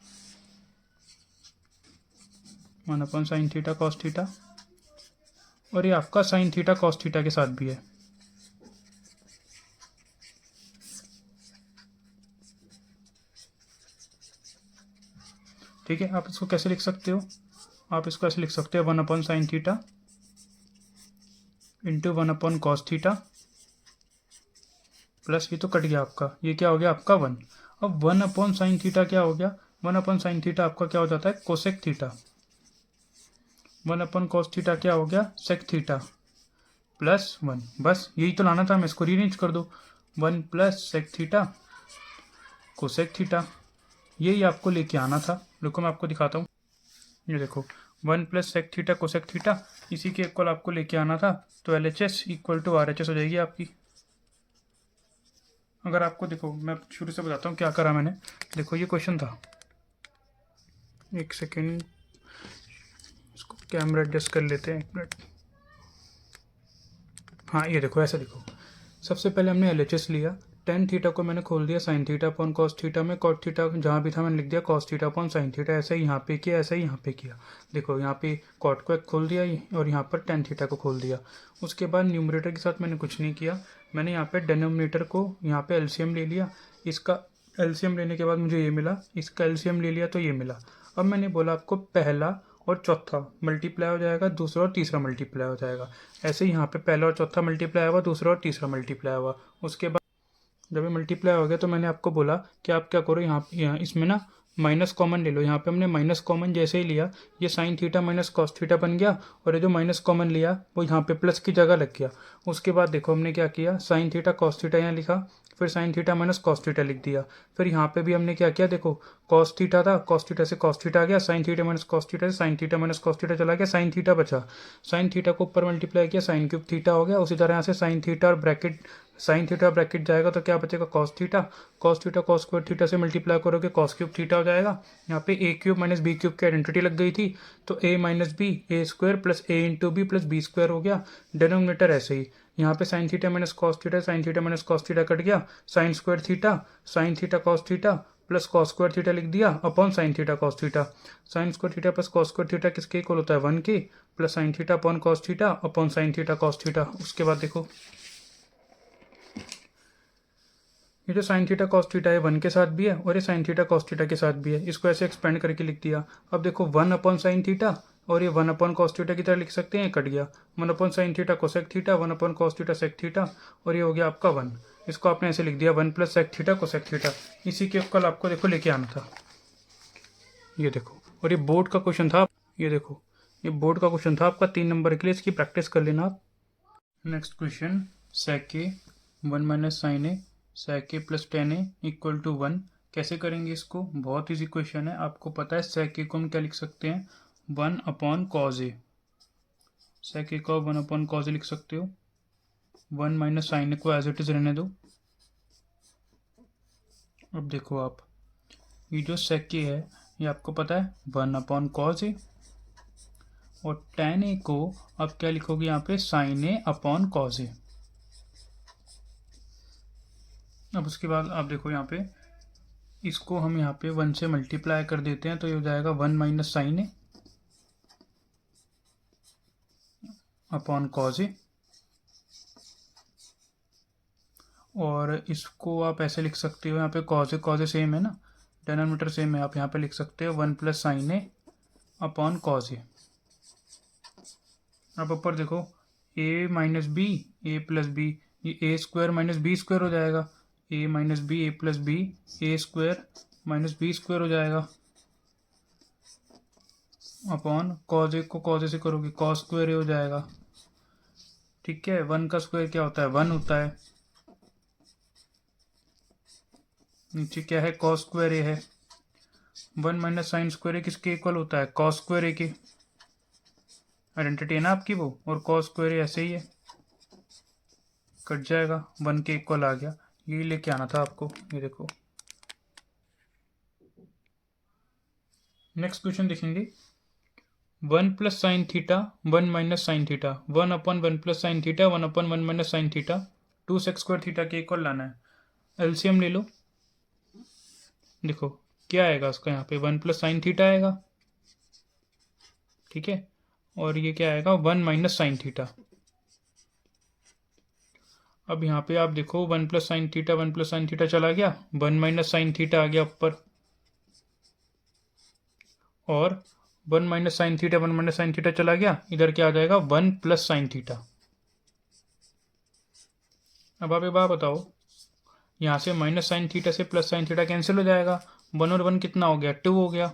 1 upon sine theta cos theta, और ये आपका साइन थीटा कॉस थीटा के साथ भी है। ठीक है, आप इसको कैसे लिख सकते हो, आप इसको ऐसे लिख सकते हो, 1 upon sine theta into 1 upon cos theta plus, ये तो कट गया आपका, ये क्या हो गया आपका 1। अब 1 अपॉन साइन थीटा क्या हो गया, 1 अपॉन साइन थीटा आपका क्या हो जाता है, cosec theta, 1 upon cos theta क्या हो गया, सेक थीटा प्लस 1। बस यही तो लाना था, मैं इसको रीअरेंज कर दो, 1 plus sec theta cosec theta, यही आपको लेके आना था। रुको मैं आपको दिखाता हूँ, ये देखो 1 plus sec theta cosec theta, इसी के इक्वल आपको लेके आना था, तो LHS इक्वल टू RHS हो जाएगी आपकी। अगर आपको देखो, मैं शुरू से बताता हूँ क्या करा मैंने। देखो ये क्वेश्चन था, एक सेकेंड, इसको कैमरा एडजस्ट कर लेते हैं, 1 मिनट। हाँ ये देखो ऐसा देखो, सबसे पहले हमने LHS लिया, टेन थीटा को मैंने खोल दिया sign theta upon cos theta में, कॉट थीटा जहाँ भी था मैंने लिख दिया cos theta upon sine theta, ऐसा ही यहाँ पे किया, ऐसा ही यहाँ पे किया। देखो यहाँ पे कॉट को एक खोल दिया और यहाँ पर टेन थीटा को खोल दिया। उसके बाद न्यूमरेटर के साथ मैंने कुछ नहीं किया, मैंने यहाँ पे डिनोमिनेटर को यहाँ पे एलसीएम ले लिया। इसका एलसीएम लेने के बाद मुझे ये मिला, इसका एलसीएम ले लिया तो ये मिला। अब मैंने बोला आपको पहला और चौथा मल्टीप्लाई हो जाएगा, दूसरा और तीसरा मल्टीप्लाई हो जाएगा। ऐसे ही यहाँ पे पहला और चौथा मल्टीप्लाई हुआ, दूसरा और तीसरा मल्टीप्लाई हुआ। उसके बाद जब ये मल्टीप्लाई हो गया तो मैंने आपको बोला कि आप क्या करो, यहाँ इसमें ना माइनस कॉमन ले लो। यहाँ पे हमने माइनस कॉमन जैसे ही लिया, ये sign theta minus cos theta बन गया, और ये जो माइनस कॉमन लिया वो यहाँ पे प्लस की जगह लग गया। उसके बाद देखो हमने क्या किया, साइन थीटा कॉस थीटा यहाँ लिखा, फिर sign theta minus cos theta लिख दिया। फिर यहाँ पे भी हमने क्या किया, देखो कॉस थीटा था, कॉस थीटा से कॉस थीटा आ गया, sine theta minus cos theta से sine theta minus cos theta चला गया, साइन थीटा बचा। साइन थीटा को ऊपर मल्टीप्लाई किया, साइन क्यूब थीटा हो गया। उसी तरह यहाँ से साइन थीटा और ब्रैकेट, साइन थीटा ब्रैकेट जाएगा तो क्या बचेगा, cos theta. Cos theta cos square theta से मल्टीप्लाई करोगे कॉस क्यूब थीटा हो जाएगा। यहाँ पे A cube minus B cube की आइडेंटिटी लग गई थी, तो A minus B A square plus A into B plus B square हो गया। डिनोमिनेटर ऐसे ही, यहाँ पे sine theta minus cos theta, sine theta minus cos theta cut गया, sine square theta, sine theta cos theta plus cos square theta लिख दिया upon sine theta cos theta. Sign square theta plus cos square theta किसके equal होता है, 1 के, plus sine theta upon cos theta upon sine theta cos theta. उसके बाद देखो ये जो साइन थीटा कॉस थीटा है 1 के साथ भी है और ये साइन थीटा कॉस थीटा के साथ भी है, इसको ऐसे एक्सपेंड करके लिख दिया। अब देखो 1 अपॉन साइन थीटा और ये 1 अपॉन कॉस थीटा की तरह लिख सकते हैं, ये कट गया। 1 upon sine theta cosec theta, 1 upon cos theta sec theta, और ये हो गया आपका 1। इसको आपने ऐसे लिख दिया 1 plus sec theta cosec theta. इसी के कल आपको देखो लेके आना था, ये देखो। और ये बोर्ड का क्वेश्चन था, ये देखो ये बोर्ड का क्वेश्चन था आपका 3 नंबर के लिए, इसकी प्रैक्टिस कर लेना आप। Next question, sec A 1 minus sine A sec A plus tan A equal to 1। कैसे करेंगे इसको, बहुत इजी क्वेश्चन है। आपको पता है सेक ए को हम क्या लिख सकते हैं, 1 अपॉन कॉज ए। सेक ए को 1 अपॉन कॉज ए लिख सकते हो। 1 माइनस साइन ए को एज इट इज रहने दो। अब देखो आप, ये जो सेक ए है ये आपको पता है 1 अपॉन कॉज ए, और टेन ए को अब क्या लिखोगे यहाँ पे, साइन ए अपॉन कॉज ए। अब उसके बाद आप देखो यहाँ पे, इसको हम यहाँ पे 1 से मल्टीप्लाई कर देते हैं तो ये हो जाएगा 1 minus sine A upon cos ए, और इसको आप ऐसे लिख सकते हो, यहाँ पे कॉज ए सेम है ना, डिनोमिनेटर सेम है, आप यहाँ पे लिख सकते हो 1 plus sine A upon cos ए। अब ऊपर देखो ए minus B A plus B, ये ए स्क्वायर माइनस बी स्क्वायर हो जाएगा, ए minus B A plus B, A square minus B square हो जाएगा अपॉन कॉज ए को कॉज ए से करोगे कॉस स्क्वायर ए हो जाएगा। ठीक है, 1 का स्क्वायर क्या होता है, 1 होता है। नीचे क्या है, कॉस स्क्वायर ए है। 1 माइनस साइन स्क्वायर ए किसके इक्वल होता है, कॉस स्क्वायर ए के। आइडेंटिटी है ना आपकी वो, और कॉस स्क्वायर ए ऐसे ही है, कट जाएगा, 1 के इक्वल आ गया। ये लेके आना था आपको, ये देखो। नेक्स्ट क्वेश्चन देखेंगे, 1 plus sine theta 1 minus sine theta, 1 upon 1 plus sine theta 1 upon 1 minus sine theta, 2 sec square theta के इक्वल लाना है। एलसीएम ले लो, देखो क्या आएगा उसका, यहाँ पे 1 प्लस साइन थीटा आएगा, ठीक है, और ये क्या आएगा 1 माइनस साइन थीटा। अब यहाँ पे आप देखो 1 plus sine theta 1 plus sine theta चला गया, 1 माइनस साइन थीटा आ गया ऊपर, और 1 minus sine theta 1 minus sine theta चला गया, इधर क्या आ जाएगा 1 प्लस साइन थीटा। अब आप एक बात बताओ, यहाँ से माइनस साइन थीटा से प्लस साइन थीटा कैंसिल हो जाएगा, 1 और 1 कितना हो गया, 2 हो गया।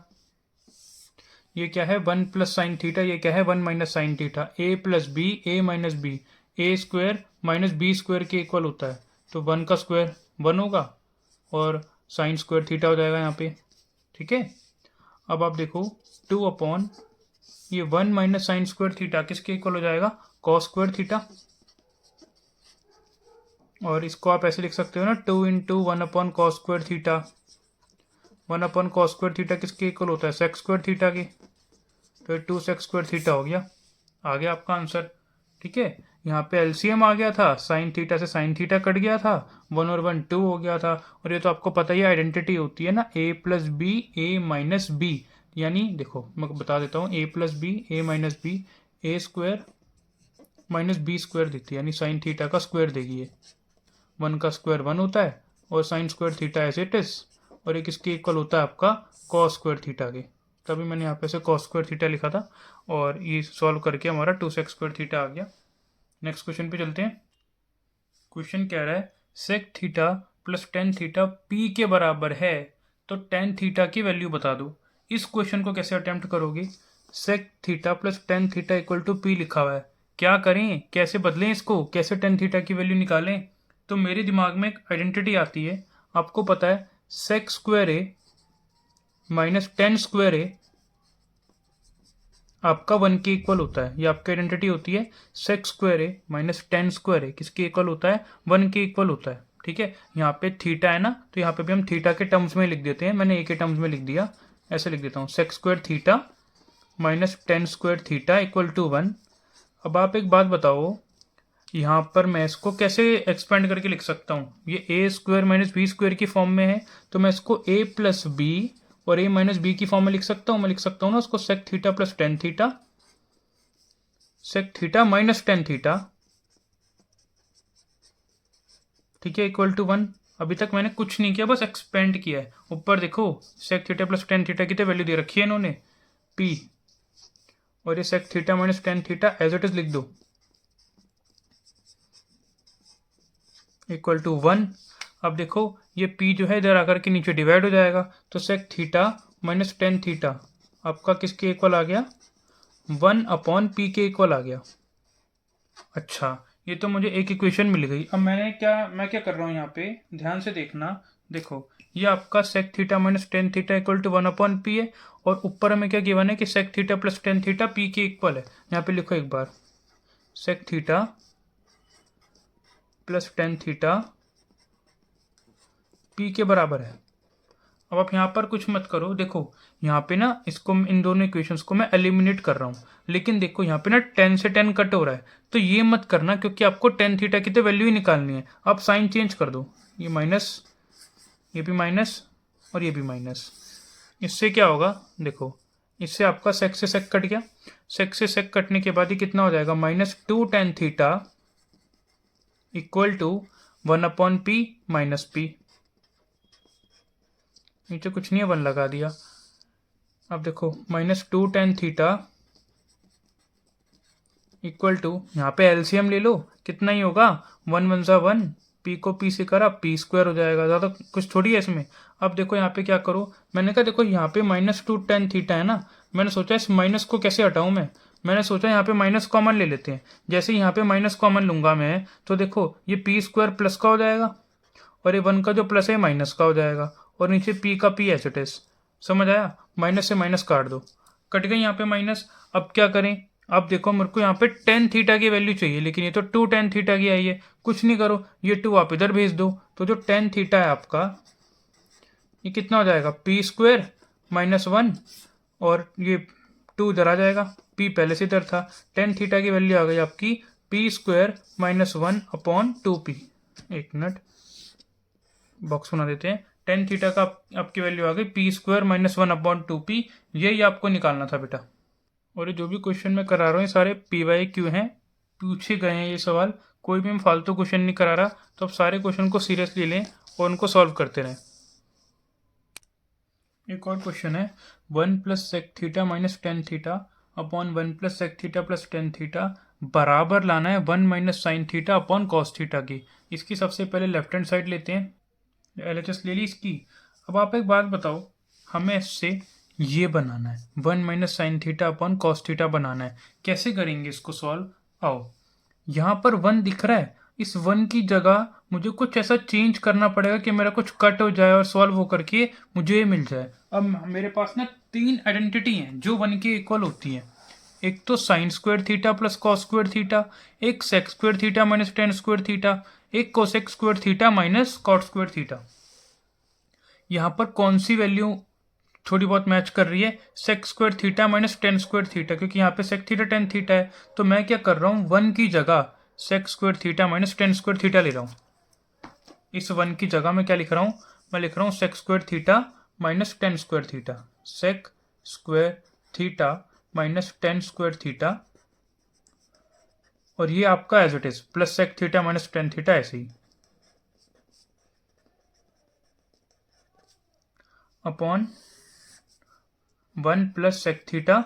ये क्या है 1 प्लस साइन थीटा, ये क्या है 1 minus sine theta, A plus B A minus B, A square minus B square के इक्वल होता है, तो 1 का स्क्वायर 1 होगा और साइन स्क्वायर थीटा हो जाएगा यहाँ पे। ठीक है, अब आप देखो 2 अपॉन ये 1 माइनस साइन स्क्वायर थीटा किसके इक्वल हो जाएगा, कॉस स्क्वायर थीटा, और इसको आप ऐसे लिख सकते हो ना 2 into 1 upon cos square theta. 1 upon cos square theta किसके इक्वल होता है, सेक स्क्वायर थीटा के, तो 2 सेक स्क्वायर थीटा हो गया, आ गया आपका आंसर। ठीक है, यहाँ पे एलसीएम आ गया था, साइन थीटा से साइन थीटा कट गया था, 1 और 1 2 हो गया था। और ये तो आपको पता ही आइडेंटिटी होती है ना, a plus B A minus B, यानी देखो मैं बता देता हूँ, a plus B A minus B A square minus B square देती है, यानी साइन थीटा का स्क्वायर देगी ये। 1 का स्क्वायर 1 होता है और sine square theta as it is, और एक इसके इक्वल होता है आपका कॉस स्क्वायर थीटा के। तभी मैंने यहाँ पे से कॉस स्क्वायर थीटा लिखा था, और ये सॉल्व करके हमारा 2 सेक स्क्वायर थीटा आ गया। नेक्स्ट क्वेश्चन पे चलते हैं। क्वेश्चन कह रहा है sec theta plus tan theta P के बराबर है, तो टेन थीटा की वैल्यू बता दो। इस क्वेश्चन को कैसे अटेम्प्ट करोगे? Sec theta plus tan theta equal to P लिखा हुआ है, क्या करें, कैसे बदलें इसको, कैसे टेन थीटा की वैल्यू निकालें? तो मेरे दिमाग में एक आइडेंटिटी आती है, आपको पता है sec square A minus tan square ए आपका 1 के इक्वल होता है। ये आपकी आइडेंटिटी होती है, sec square A minus tan square ए किसके इक्वल होता है? 1 के इक्वल होता है। ठीक है, यहाँ पे थीटा है ना, तो यहाँ पे भी हम थीटा के टर्म्स में लिख देते हैं, मैंने ए के टर्म्स में लिख दिया, ऐसे लिख देता हूँ, sec square theta minus tan square theta equal to 1। अब आप एक बात बताओ, यहाँ पर मैं इसको कैसे एक्सपेंड करके लिख सकता हूँ? ये ए स्क्वायर माइनस बी स्क्वायर की फॉर्म में है, तो मैं इसको ए प्लस बी और ए माइनस बी की फॉर्म में लिख सकता हूँ। मैं लिख सकता हूँ ना उसको sec theta plus tan theta, sec theta minus tan theta, ठीक है, इक्वल टू 1। अभी तक मैंने कुछ नहीं किया, बस एक्सपेंड किया है। ऊपर देखो sec theta plus tan theta की तो वैल्यू दे रखी है इन्होंने पी, और ये sec theta minus tan theta as it is लिख दो इक्वल टू 1। अब देखो ये p जो है इधर आकर के नीचे डिवाइड हो जाएगा, तो sec theta minus tan theta आपका किसके इक्वल आ गया? 1 अपॉन पी के इक्वल आ गया। अच्छा, ये तो मुझे एक इक्वेशन मिल गई। अब मैं क्या कर रहा हूँ यहाँ पे, ध्यान से देखना। देखो ये आपका sec theta minus tan theta equal to 1 upon P है, और ऊपर हमें क्या गिवन है कि sec theta plus tan theta P के इक्वल है। यहाँ पे लिखो एक बार, sec theta plus tan theta P के बराबर है। अब आप यहाँ पर कुछ मत करो, देखो यहाँ पे ना इसको, इन दोनों इक्वेशंस को मैं एलिमिनेट कर रहा हूँ, लेकिन देखो यहाँ पे ना 10 से 10 कट हो रहा है, तो ये मत करना, क्योंकि आपको टेन थीटा की तो वैल्यू ही निकालनी है। आप साइन चेंज कर दो, ये माइनस, ये भी माइनस और ये भी माइनस। इससे क्या होगा, देखो इससे आपका सेक से सेक कट गया, सेक से सेक कटने के बाद ये कितना हो जाएगा? Minus two tan theta equal to 1 upon P minus P, नीचे कुछ नहीं है, 1 लगा दिया। अब देखो minus two tan theta equal to, यहाँ पे एलसीएम ले लो, कितना ही होगा? 1 1 सा 1, पी को पी से करा, पी स्क्वायर हो जाएगा, ज़्यादा कुछ थोड़ी है इसमें। अब देखो यहाँ पे क्या करो, मैंने कहा देखो यहाँ पे माइनस टू टेन थीटा है ना, मैंने सोचा इस माइनस को कैसे हटाऊँ मैंने सोचा यहाँ पे माइनस कॉमन ले लेते हैं। जैसे यहाँ पे माइनस कॉमन लूंगा मैं, तो देखो ये पी स्क्वायर प्लस का हो जाएगा, और ये 1 का जो प्लस है माइनस का हो जाएगा, और नीचे पी का पी एच इट इज। समझ आया? माइनस से माइनस काट दो, कट गई यहाँ पे माइनस। अब क्या करें? अब देखो मेरे को यहाँ पे टेन थीटा की वैल्यू चाहिए, लेकिन ये तो टू टेन थीटा की आई है। कुछ नहीं करो, ये टू आप इधर भेज दो, तो जो टेन थीटा है आपका, ये कितना हो जाएगा? पी स्क्वायर माइनस 1, और ये टू इधर आ जाएगा, पी पहले से इधर था। टेन थीटा की वैल्यू आ गई आपकी P square minus 1 upon two P. एक मिनट, बॉक्स बना देते हैं। टेन थीटा का आपकी वैल्यू आ गई P square minus 1 upon two P, यही आपको निकालना था बेटा। और ये जो भी क्वेश्चन मैं करा रहा हूँ ये सारे PYQ हैं, पूछे गए हैं ये सवाल, कोई भी मैं फालतू क्वेश्चन नहीं करा रहा। तो आप सारे क्वेश्चन को सीरियसली लें और उनको सॉल्व करते रहें। एक और क्वेश्चन है, 1 plus sec theta minus tan theta upon 1 plus sec theta plus tan theta बराबर लाना है 1 minus sine theta upon cos theta की। इसकी सबसे पहले लेफ्ट हैंड साइड लेते हैं, LHS ले ली इसकी। अब आप एक बात बताओ, हमें इससे ये बनाना है 1 minus sine theta upon cos theta बनाना है, कैसे करेंगे इसको सॉल्व? आओ, यहाँ पर 1 दिख रहा है, इस 1 की जगह मुझे कुछ ऐसा चेंज करना पड़ेगा कि मेरा कुछ कट हो जाए और सॉल्व हो करके मुझे ये मिल जाए। अब मेरे पास ना 3 आइडेंटिटी हैं जो 1 के इक्वल होती हैं। एक तो sine square theta plus cos square theta, एक sec square theta minus tan square theta, एक cosec square theta minus cot square theta. यहाँ पर कौन सी वैल्यू थोड़ी बहुत मैच कर रही है? Sec square theta minus tan square theta, क्योंकि यहाँ पे सेक थीटा टेन थीटा है। तो मैं क्या कर रहा हूँ, 1 की जगह sec square theta minus tan square theta ले रहा हूँ। इस 1 की जगह मैं क्या लिख रहा हूँ, मैं लिख रहा हूँ sec square theta minus tan square theta, sec square theta minus tan square theta, और ये आपका as it is plus sec theta minus tan theta ऐसे ही upon 1 plus sec theta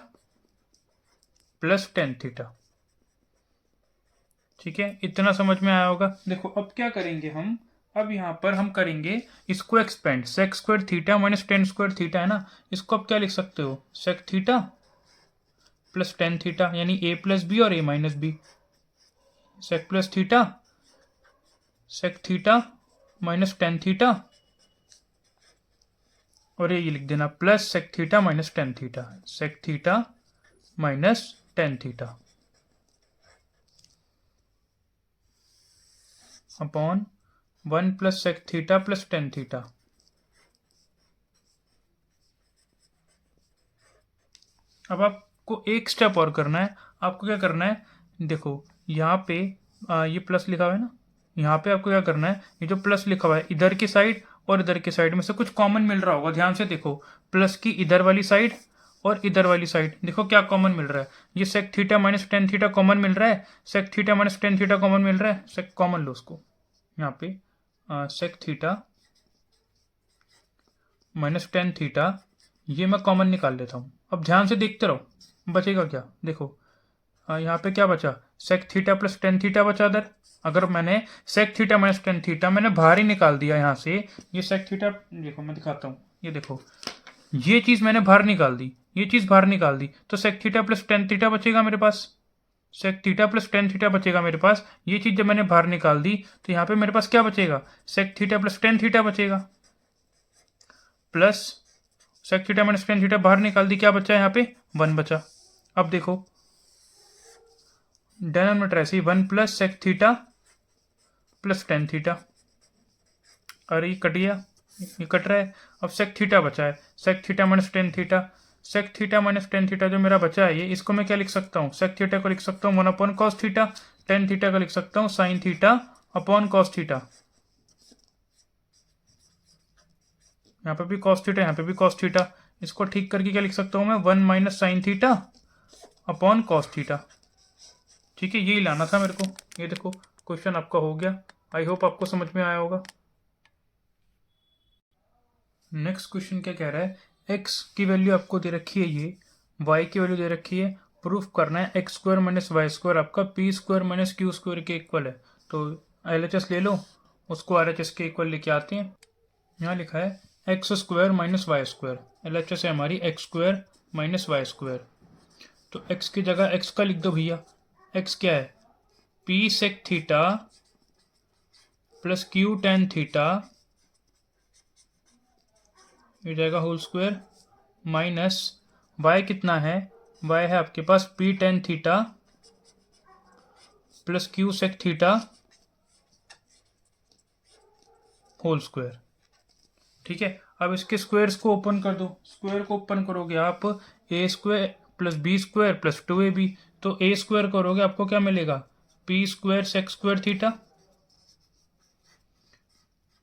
plus tan theta. ठीक है, इतना समझ में आया होगा। देखो अब क्या करेंगे हम, अब यहाँ पर हम करेंगे इसको expand, sec square theta minus tan square theta है ना, इसको आप क्या लिख सकते हो, sec theta plus tan theta, यानी ए प्लस बी और A minus B, sec plus theta sec theta minus tan theta, और ये लिख देना plus sec theta minus tan theta, sec theta minus tan theta upon 1 plus sec theta plus tan theta. अब आपको एक step और करना है। आपको क्या करना है, देखो यहाँ पे ये प्लस लिखा हुआ है ना, यहाँ पे आपको क्या करना है, ये जो प्लस लिखा हुआ है इधर की साइड और इधर की साइड में से कुछ कॉमन मिल रहा होगा, ध्यान से देखो, प्लस की इधर वाली साइड और इधर वाली साइड देखो क्या कॉमन मिल रहा है, ये sec theta minus tan theta common मिल रहा है, sec theta minus tan theta common मिल रहा है, सेक कॉमन लो उसको यहाँ पे, sec theta minus tan theta, ये मैं कॉमन निकाल लेता हूँ। अब ध्यान से देखते रहो बचेगा क्या, देखो यहाँ पे क्या बचा, sec theta plus tan theta बचा इधर। अगर मैंने sec theta minus tan theta मैंने बाहर ही निकाल दिया यहाँ से, ये सेक थीटा, देखो मैं दिखाता हूँ, ये देखो ये चीज़ मैंने बाहर निकाल दी, ये चीज़ बाहर निकाल दी, तो sec theta plus tan theta बचेगा मेरे पास, sec theta plus tan theta बचेगा मेरे पास। ये चीज़ जब मैंने बाहर निकाल दी तो यहाँ पे मेरे पास क्या बचेगा, sec theta plus tan theta बचेगा, plus sec theta minus tan theta बाहर निकाल दी, क्या बचा यहाँ पे, 1 बचा। अब देखो डिनोमिनेटर ऐसे ही 1 plus sec theta plus tan theta, अरे ये कट गया, ये कट रहा है। अब सेक थीटा बचा है, sec theta minus tan theta, sec theta minus tan theta जो मेरा बचा है, ये इसको मैं क्या लिख सकता हूँ, सेक थीटा को लिख सकता हूँ 1 upon cos theta, tan theta को लिख सकता हूँ sign theta upon cos theta, यहाँ पे भी कॉस थीटा यहाँ पे भी कॉस थीटा, इसको ठीक करके क्या लिख सकता हूँ मैं, 1 minus sine theta upon cos theta. ठीक है, यही लाना था मेरे को। ये देखो क्वेश्चन आपका हो गया, आई होप आपको समझ में आया होगा। नेक्स्ट क्वेश्चन क्या कह रहा है, एक्स की वैल्यू आपको दे रखी है, ये वाई की वैल्यू दे रखी है, प्रूफ करना है X square minus Y square आपका P square minus Q square के इक्वल है। तो एल एच एस ले लो, उसको आर एच एस के इक्वल लेके आते हैं। यहाँ लिखा है X square minus Y square, L H S है हमारी X square minus Y square, तो एक्स की जगह एक्स का लिख दो भैया, एक्स क्या है, P sec theta plus Q tan theta, ये जाएगा होल स्क्वायर, माइनस वाई कितना है, वाई है आपके पास P tan theta plus Q sec theta whole square. ठीक है, अब इसके स्क्वायर्स को ओपन कर दो, स्क्वायर को ओपन करोगे आप, A square plus B square plus two A B, तो ए स्क्वायर करोगे आपको क्या मिलेगा, P square sec square theta,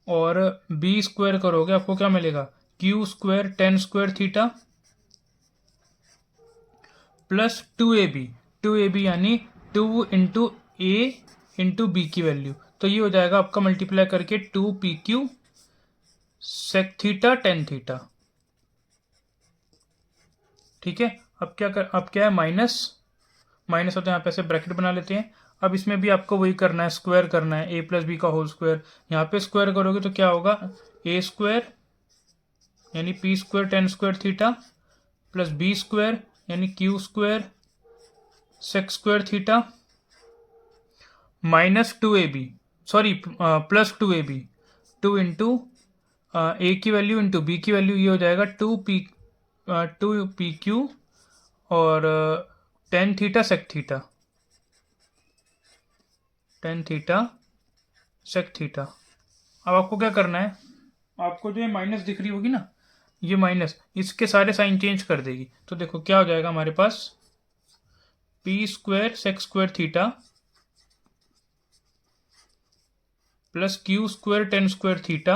और बी स्क्वायर करोगे आपको क्या मिलेगा, Q square tan square theta plus two A B यानी 2 इंटू ए इंटू बी की वैल्यू, तो ये हो जाएगा आपका मल्टीप्लाई करके 2 P Q sec theta tan theta. ठीक है, अब क्या है, माइनस माइनस होता है, यहाँ पे ऐसे ब्रैकेट बना लेते हैं। अब इसमें भी आपको वही करना है, स्क्वायर करना है, ए प्लस बी का होल स्क्वायर, यहाँ पे स्क्वायर करोगे तो क्या होगा, ए स्क्वायर यानी P square tan square theta plus B square यानी Q square sec square theta minus two A B, sorry plus two A B, two into A की वैल्यू इंटू बी की value, ये हो जाएगा two P Q और tan theta sec theta, tan theta sec theta. अब आपको क्या करना है, आपको जो ये माइनस दिख रही होगी ना, ये माइनस इसके सारे साइन चेंज कर देगी, तो देखो क्या हो जाएगा हमारे पास, P square sec square theta plus Q square tan square theta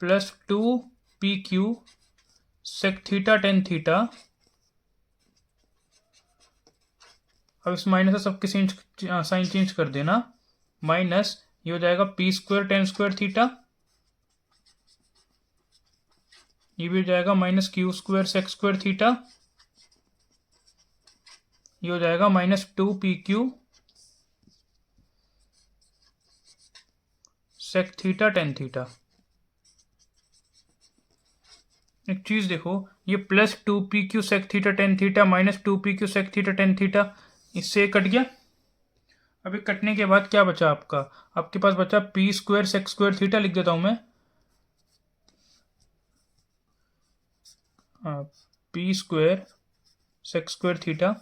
plus 2 PQ sec theta tan theta. अब इस माइनस से सबके साइन चेंज कर देना, माइनस ये हो जाएगा P square tan square theta, ये भी हो जाएगा minus Q square sec square theta, ये हो जाएगा minus 2 PQ sec theta tan theta. एक चीज देखो, ये plus 2 PQ sec theta tan theta minus 2 PQ sec theta tan theta, इससे कट गया। अभी कटने के बाद क्या बचा आपका, आपके पास बचा P square sec square theta, लिख देता हूं मैं, P square sec square theta.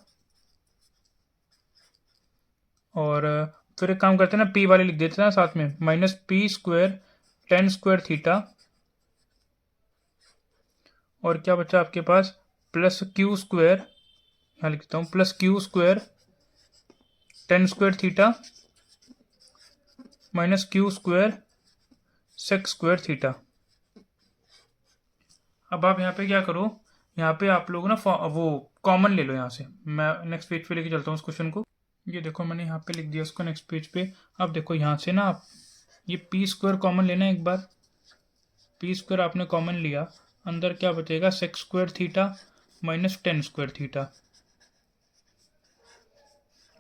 और फिर एक काम करते हैं ना, पी वाले लिख देते हैं साथ में, minus P square tan square theta. और क्या बचा आपके पास, प्लस क्यू स्क्वायर, यहाँ लिखता हूँ plus Q square tan square theta minus Q square sec square theta. अब आप यहाँ पे क्या करो, यहाँ पे आप लोग ना वो कॉमन ले लो यहाँ से। मैं नेक्स्ट पेज पे लेके चलता हूँ उस क्वेश्चन को। ये देखो मैंने यहाँ पे लिख दिया उसको नेक्स्ट पेज पे। अब देखो यहाँ से ना आप ये पी स्क्वायर कॉमन लेना एक बार, पी स्क्वायर आपने कॉमन लिया, अंदर क्या बचेगा, sec square theta minus tan square theta.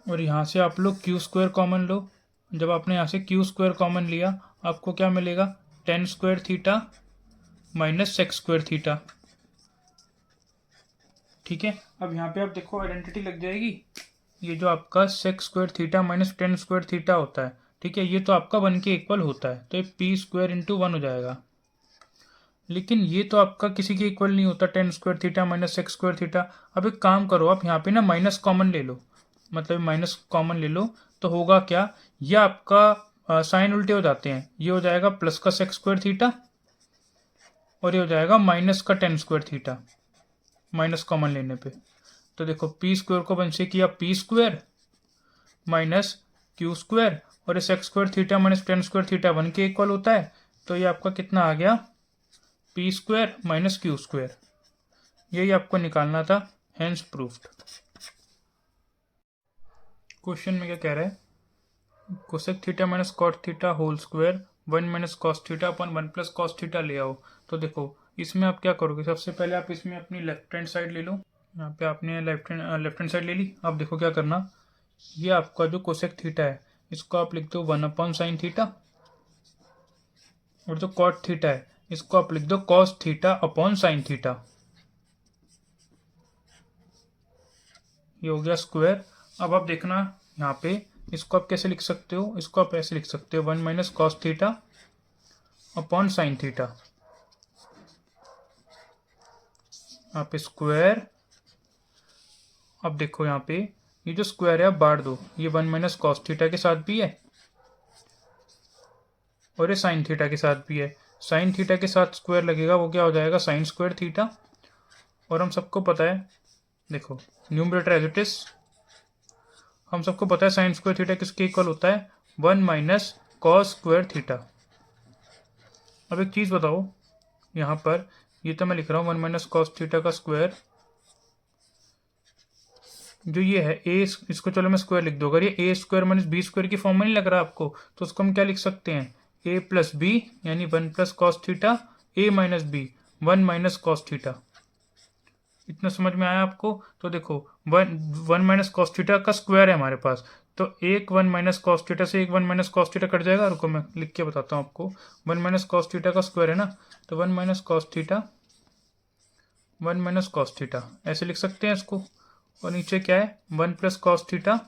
और यहाँ से आप लोग क्यू स्क्वायर कॉमन लो, जब आपने यहाँ से क्यू स्क्वायर कॉमन लिया आपको क्या मिलेगा, tan square theta minus sec square theta. ठीक है, अब यहाँ पे आप देखो आइडेंटिटी लग जाएगी, ये जो आपका sec square theta minus tan square theta होता है, ठीक है, ये तो आपका 1 के इक्वल होता है, तो ये पी स्क्वायर इंटू 1 हो जाएगा। लेकिन ये तो आपका किसी के इक्वल नहीं होता, tan square theta minus sec square theta. अब एक काम करो, आप यहाँ पे ना माइनस कॉमन ले लो, मतलब माइनस कॉमन ले लो, तो होगा क्या, ये आपका साइन उल्टे हो जाते हैं, ये हो जाएगा प्लस का सेक स्क्वायर थीटा और ये हो जाएगा माइनस का ten square theta, minus common लेने पे। तो देखो पी स्क्वायर को वन से किया P square minus Q square, और ये sec square theta minus tan square theta 1 के इक्वल होता है, तो ये आपका कितना आ गया, P square minus Q square. यही आपको निकालना था, हेंस प्रूफ्ड। क्वेश्चन में क्या कह रहा है, cosec theta minus cot theta whole square 1 minus cos theta upon 1 plus cos theta ले आओ। तो देखो इसमें आप क्या करोगे, सबसे पहले आप इसमें अपनी लेफ्ट हैंड साइड ले लो, यहाँ पे आपने लेफ्ट हैंड साइड ले ली। अब देखो क्या करना, ये आपका जो कोसेक थीटा है इसको आप लिख दो 1 अपॉन साइन थीटा, और जो कॉट थीटा है इसको आप लिख दो cos theta upon sine theta. ये हो गया स्क्वायर। अब आप देखना यहाँ पे इसको आप कैसे लिख सकते हो, इसको आप ऐसे लिख सकते हो 1 minus cos theta upon sine theta, यहाँ पे स्क्वायर। अब देखो यहाँ पे ये जो स्क्वायर है आप बांट दो, ये 1 माइनस कॉस थीटा के साथ भी है और ये साइन थीटा के साथ भी है। साइन थीटा के साथ स्क्वायर लगेगा वो क्या हो जाएगा, साइन स्क्वायर थीटा। और हम सबको पता है, देखो न्यूमरेटर एज इट इज, हम सबको पता है साइन स्क्वायर थीटा किसके इक्वल होता है, 1 माइनस कॉस स्क्वायर थीटा। अब एक चीज़ बताओ, यहाँ पर ये तो मैं लिख रहा हूँ 1 माइनस कॉस थीटा का स्क्वायर, जो ये है ए, इसको चलो मैं स्क्वायर लिख दूँ, अगर ये ए स्क्वायर माइनस बी स्क्वायर की फॉर्म में नहीं लग रहा आपको, तो उसको हम क्या लिख सकते हैं, ए प्लस बी, यानी 1 plus cos theta A minus B 1 minus cos theta. इतना समझ में आया आपको। तो देखो 1 माइनस कॉस थीटा का स्क्वायर है हमारे पास, तो एक 1 माइनस कॉस थीटा से एक 1 माइनस कॉस थीटा कट जाएगा। रुको मैं लिख के बताता हूँ आपको, 1 माइनस कॉस थीटा का स्क्वायर है ना, तो 1 minus cos theta 1 minus cos theta ऐसे लिख सकते हैं इसको। और नीचे क्या है, 1 plus cos theta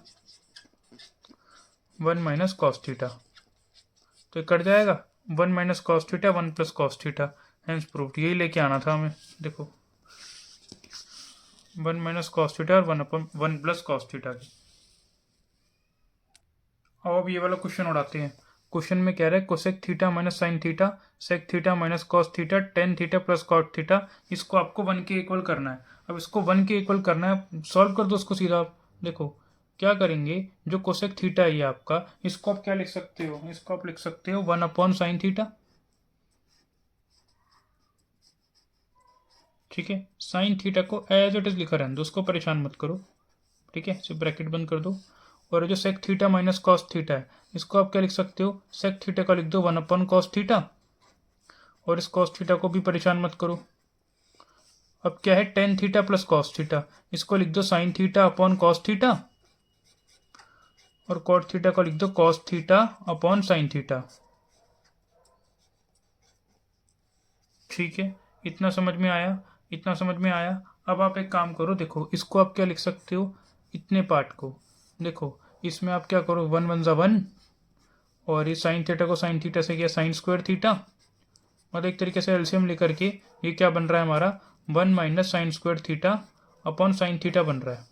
1 minus cos theta, तो ये कट जाएगा, 1 minus cos theta 1 plus cos theta, hence proved. यही लेके आना था हमें। देखो 1 माइनस कॉस थीटा और 1 प्लस कॉस थीटा की। अब ये वाला क्वेश्चन उड़ाते हैं। क्वेश्चन में कह रहा है cosec theta minus sine theta sec theta minus cos theta tan theta plus cot theta, इसको आपको 1 के इक्वल करना है। अब इसको 1 के इक्वल करना है, सॉल्व कर दो उसको सीधा आप। देखो क्या करेंगे, जो कोसेक थीटा है ये आपका, इसको आप क्या लिख सकते हो, इसको आप लिख सकते हो 1/sin थीटा। ठीक है, साइन थीटा को एज इट इज लिखा रहने दो, उसको परेशान मत करो। ठीक है, सिर्फ ब्रैकेट बंद कर दो। और जो sec theta minus cos theta है, इसको आप क्या लिख सकते हो, सेक थीटा का लिख दो 1/cos थीटा, और इस कॉस थीटा को भी परेशान मत करो। अब क्या है, ten theta plus cos theta, इसको लिख दो sine theta upon cos theta, और कॉट थीटा को लिख दो cos theta upon sine theta. ठीक है, इतना समझ में आया, इतना समझ में आया। अब आप एक काम करो, देखो इसको आप क्या लिख सकते हो, इतने पार्ट को देखो, इसमें आप क्या करो, 1 1 और ये साइन थीटा को साइन थीटा से किया साइन स्क्वायर थीटा, मतलब एक तरीके से एलसीएम लेकर के ये क्या बन रहा है हमारा, 1 - sin² theta upon sine theta बन रहा है।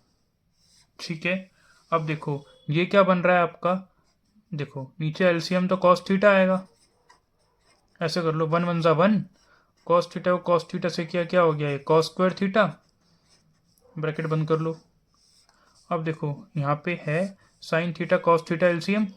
ठीक है, अब देखो ये क्या बन रहा है आपका, देखो नीचे एलसीएम तो कॉस थीटा आएगा, ऐसे कर लो 1 1 कॉस थीटा को कॉस थीटा से किया, क्या हो गया, ये कॉस स्क्वायर थीटा, ब्रैकेट बंद कर लो। अब देखो यहाँ पे है sign theta cos theta LCM,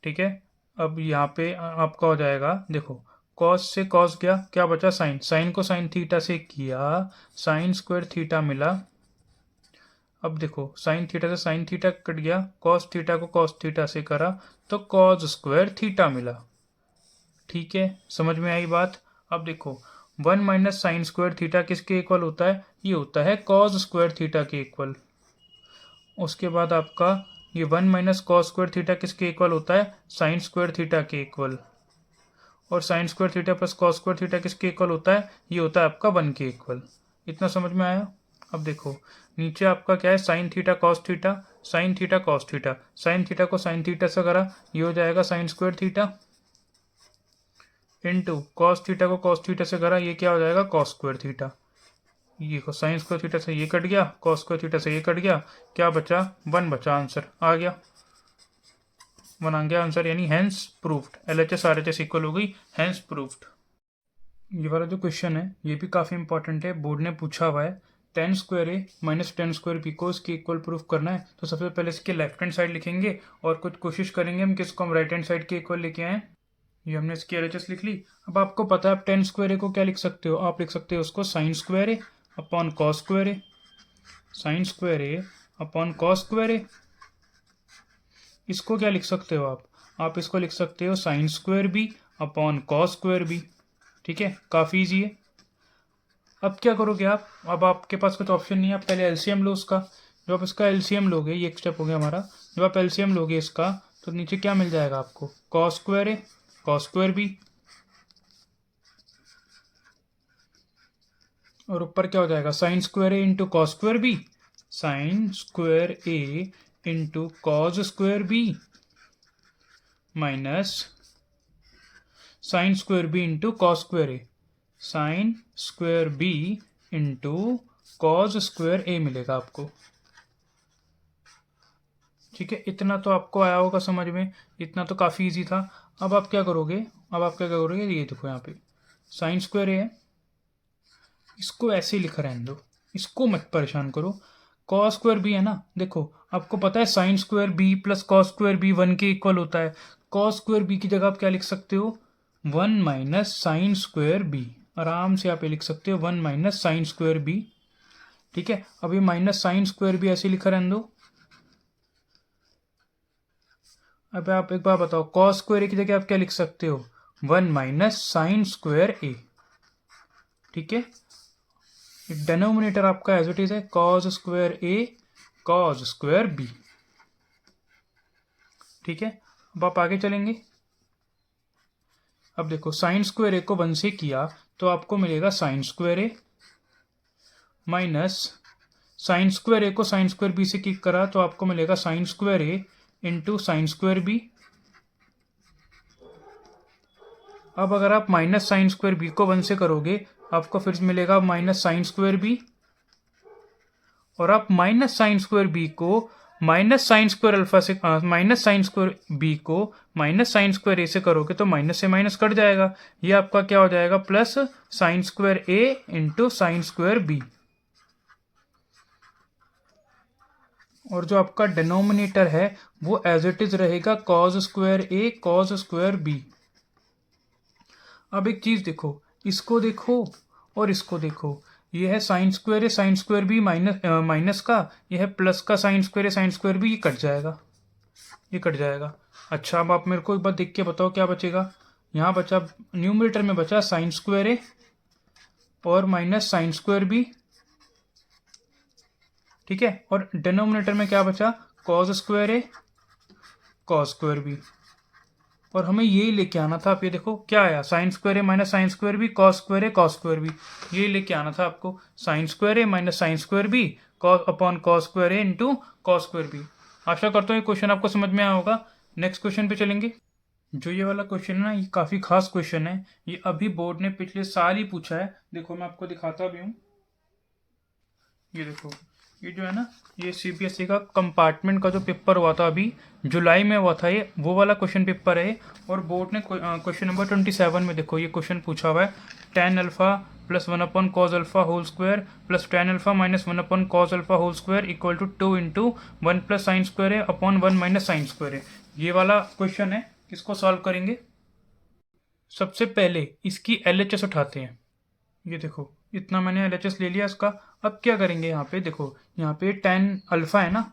ठीक है। अब यहाँ पे आपका हो जाएगा, देखो कॉस से कॉस गया, क्या बचा साइन, साइन को साइन थीटा से किया, साइन स्क्वायर थीटा मिला। अब देखो साइन थीटा से साइन थीटा कट गया, कॉस थीटा को कॉस थीटा से करा तो कॉस स्क्वायर थीटा मिला। ठीक है, समझ में आई बात। अब देखो 1 - sin² थीटा किसके इक्वल होता है, ये होता है कॉस स्क्वायर थीटा के इक्वल। उसके बाद आपका ये 1 - cos² थीटा किसके इक्वल होता है, साइन स्क्वायर थीटा के इक्वल। और sine square theta plus cos square theta किसके इक्वल होता है, ये होता है आपका 1 के इक्वल। इतना समझ में आया। अब देखो नीचे आपका क्या है, sign theta cos theta, sine theta cos theta, sine theta को साइन थीटा से करा, ये हो जाएगा sign square theta, into cos theta को कॉस थीटा से करा, ये क्या हो जाएगा कॉस स्क्वायर थीटा। ये साइन स्क्वायर थीटा से ये कट गया, कॉस स्क्वायर थीटा से ये कट गया, क्या बचा 1 बचा, आंसर आ गया, 1 आ गया आंसर, यानी hence proved, LHS RHS equal हो गई, हैंस प्रूफ्ड। ये वाला जो क्वेश्चन है ये भी काफ़ी इंपॉर्टेंट है, बोर्ड ने पूछा हुआ है, tan² A - tan² B को इसके इक्वल प्रूफ करना है। तो सबसे पहले इसके लेफ्ट हैंड साइड लिखेंगे और कुछ कोशिश करेंगे हम किसको हम राइट हैंड साइड के इक्वल लेके आए। ये हमने इसकी LHS लिख ली। अब आपको पता है आप tan² A को क्या लिख सकते हो, आप लिख सकते हो उसको sin² A upon cos² A, sin² A upon cos² A। इसको क्या लिख सकते हो आप इसको लिख सकते हो sin² B upon cos² B। ठीक है, काफ़ी ईजी है। अब क्या करोगे आप, अब आपके पास कुछ ऑप्शन नहीं है, आप पहले एलसीएम लो उसका। जब आप इसका एलसीएम लोगे, ये एक स्टेप हो गया हमारा, जब आप एलसीएम लोगे इसका तो नीचे क्या मिल जाएगा आपको, cos² A cos² B, और ऊपर क्या हो जाएगा sin² A into cos² B, sin² A into cos² B minus sin² B into cos² A, sin² B into cos² A मिलेगा आपको। ठीक है, इतना तो आपको आया होगा समझ में, इतना तो काफ़ी इजी था। अब आप क्या करोगे, ये देखो यहाँ पे sin² A है, इसको ऐसे ही लिखा रहने दो, इसको मत परेशान करो। cos² B है ना, देखो आपको पता है sin² B plus cos² B 1 के इक्वल होता है। cos² B की जगह आप क्या लिख सकते हो, 1 - sin² B, आराम से आप ये लिख सकते हो 1 - sin² B। ठीक है, अब ये -sin² B ऐसे लिखा रहने दो। अब आप एक बार बताओ, cos² A की जगह आप क्या लिख सकते हो, 1 - sin² A। ठीक है, डिनोमिनेटर आपका एज इट इज है cos² A cos² B। ठीक है, अब आप आगे चलेंगे। अब देखो sin² A को 1 से किया तो आपको मिलेगा sin² A minus sin² A को sin² B से किक करा तो आपको मिलेगा sin² A into sin² B। अब अगर आप माइनस sin² B को 1 से करोगे आपको फिर मिलेगा माइनस sin² B, और आप माइनस sin² B को माइनस sin² अल्फा से माइनस sin² B को माइनस sin² A से करोगे तो माइनस से माइनस कट जाएगा, ये आपका क्या हो जाएगा plus sin² A into sin² B। और जो आपका डिनोमिनेटर है वो एज इट इज रहेगा कॉज स्क्वायर ए कॉज स्क्वायर बी। अब एक चीज देखो, इसको देखो और इसको देखो, ये है साइन स्क्वायर है साइन स्क्वायर बी माइनस का, ये है प्लस का साइन स्क्वायर है साइन स्क्वायर बी, ये कट जाएगा, ये कट जाएगा। अच्छा अब आप मेरे को एक बार देख के बताओ क्या बचेगा। यहाँ बचा, न्यूमरेटर में बचा साइन स्क्वायर ए और माइनस साइन स्क्वायर बी, ठीक है, और डिनोमिनेटर में क्या बचा, cos square A cos square B. और हमें यही लेके आना था। आप ये देखो क्या आया, sine square A minus sine square B cos square A cos square B, यही लेके आना था आपको, sine square A minus sine square B cos upon cos square A into cos square B. आशा करता हूँ ये क्वेश्चन आपको समझ में आया होगा। नेक्स्ट क्वेश्चन पे चलेंगे। जो ये वाला क्वेश्चन है ना, ये काफ़ी खास क्वेश्चन है, ये अभी बोर्ड ने पिछले साल ही पूछा है। देखो मैं आपको दिखाता भी हूँ, ये देखो, ये जो है ना, ये सीबीएसई का कंपार्टमेंट का जो पेपर हुआ था अभी जुलाई में हुआ था, ये वो वाला क्वेश्चन पेपर है। और बोर्ड ने क्वेश्चन नंबर 27 में देखो ये क्वेश्चन पूछा हुआ है, tan alpha plus 1 upon cos alpha whole square plus tan alpha minus 1 upon cos alpha whole square equal to 2 into 1 plus sine square है अपॉन 1 माइनस साइन स्क्वायर है। ये वाला क्वेश्चन है, इसको सॉल्व करेंगे। सबसे पहले इसकी एलएचएस उठाते हैं। ये देखो इतना मैंने एलएचएस ले लिया इसका। अब क्या करेंगे, यहाँ पे देखो, यहाँ पे टेन अल्फा है ना,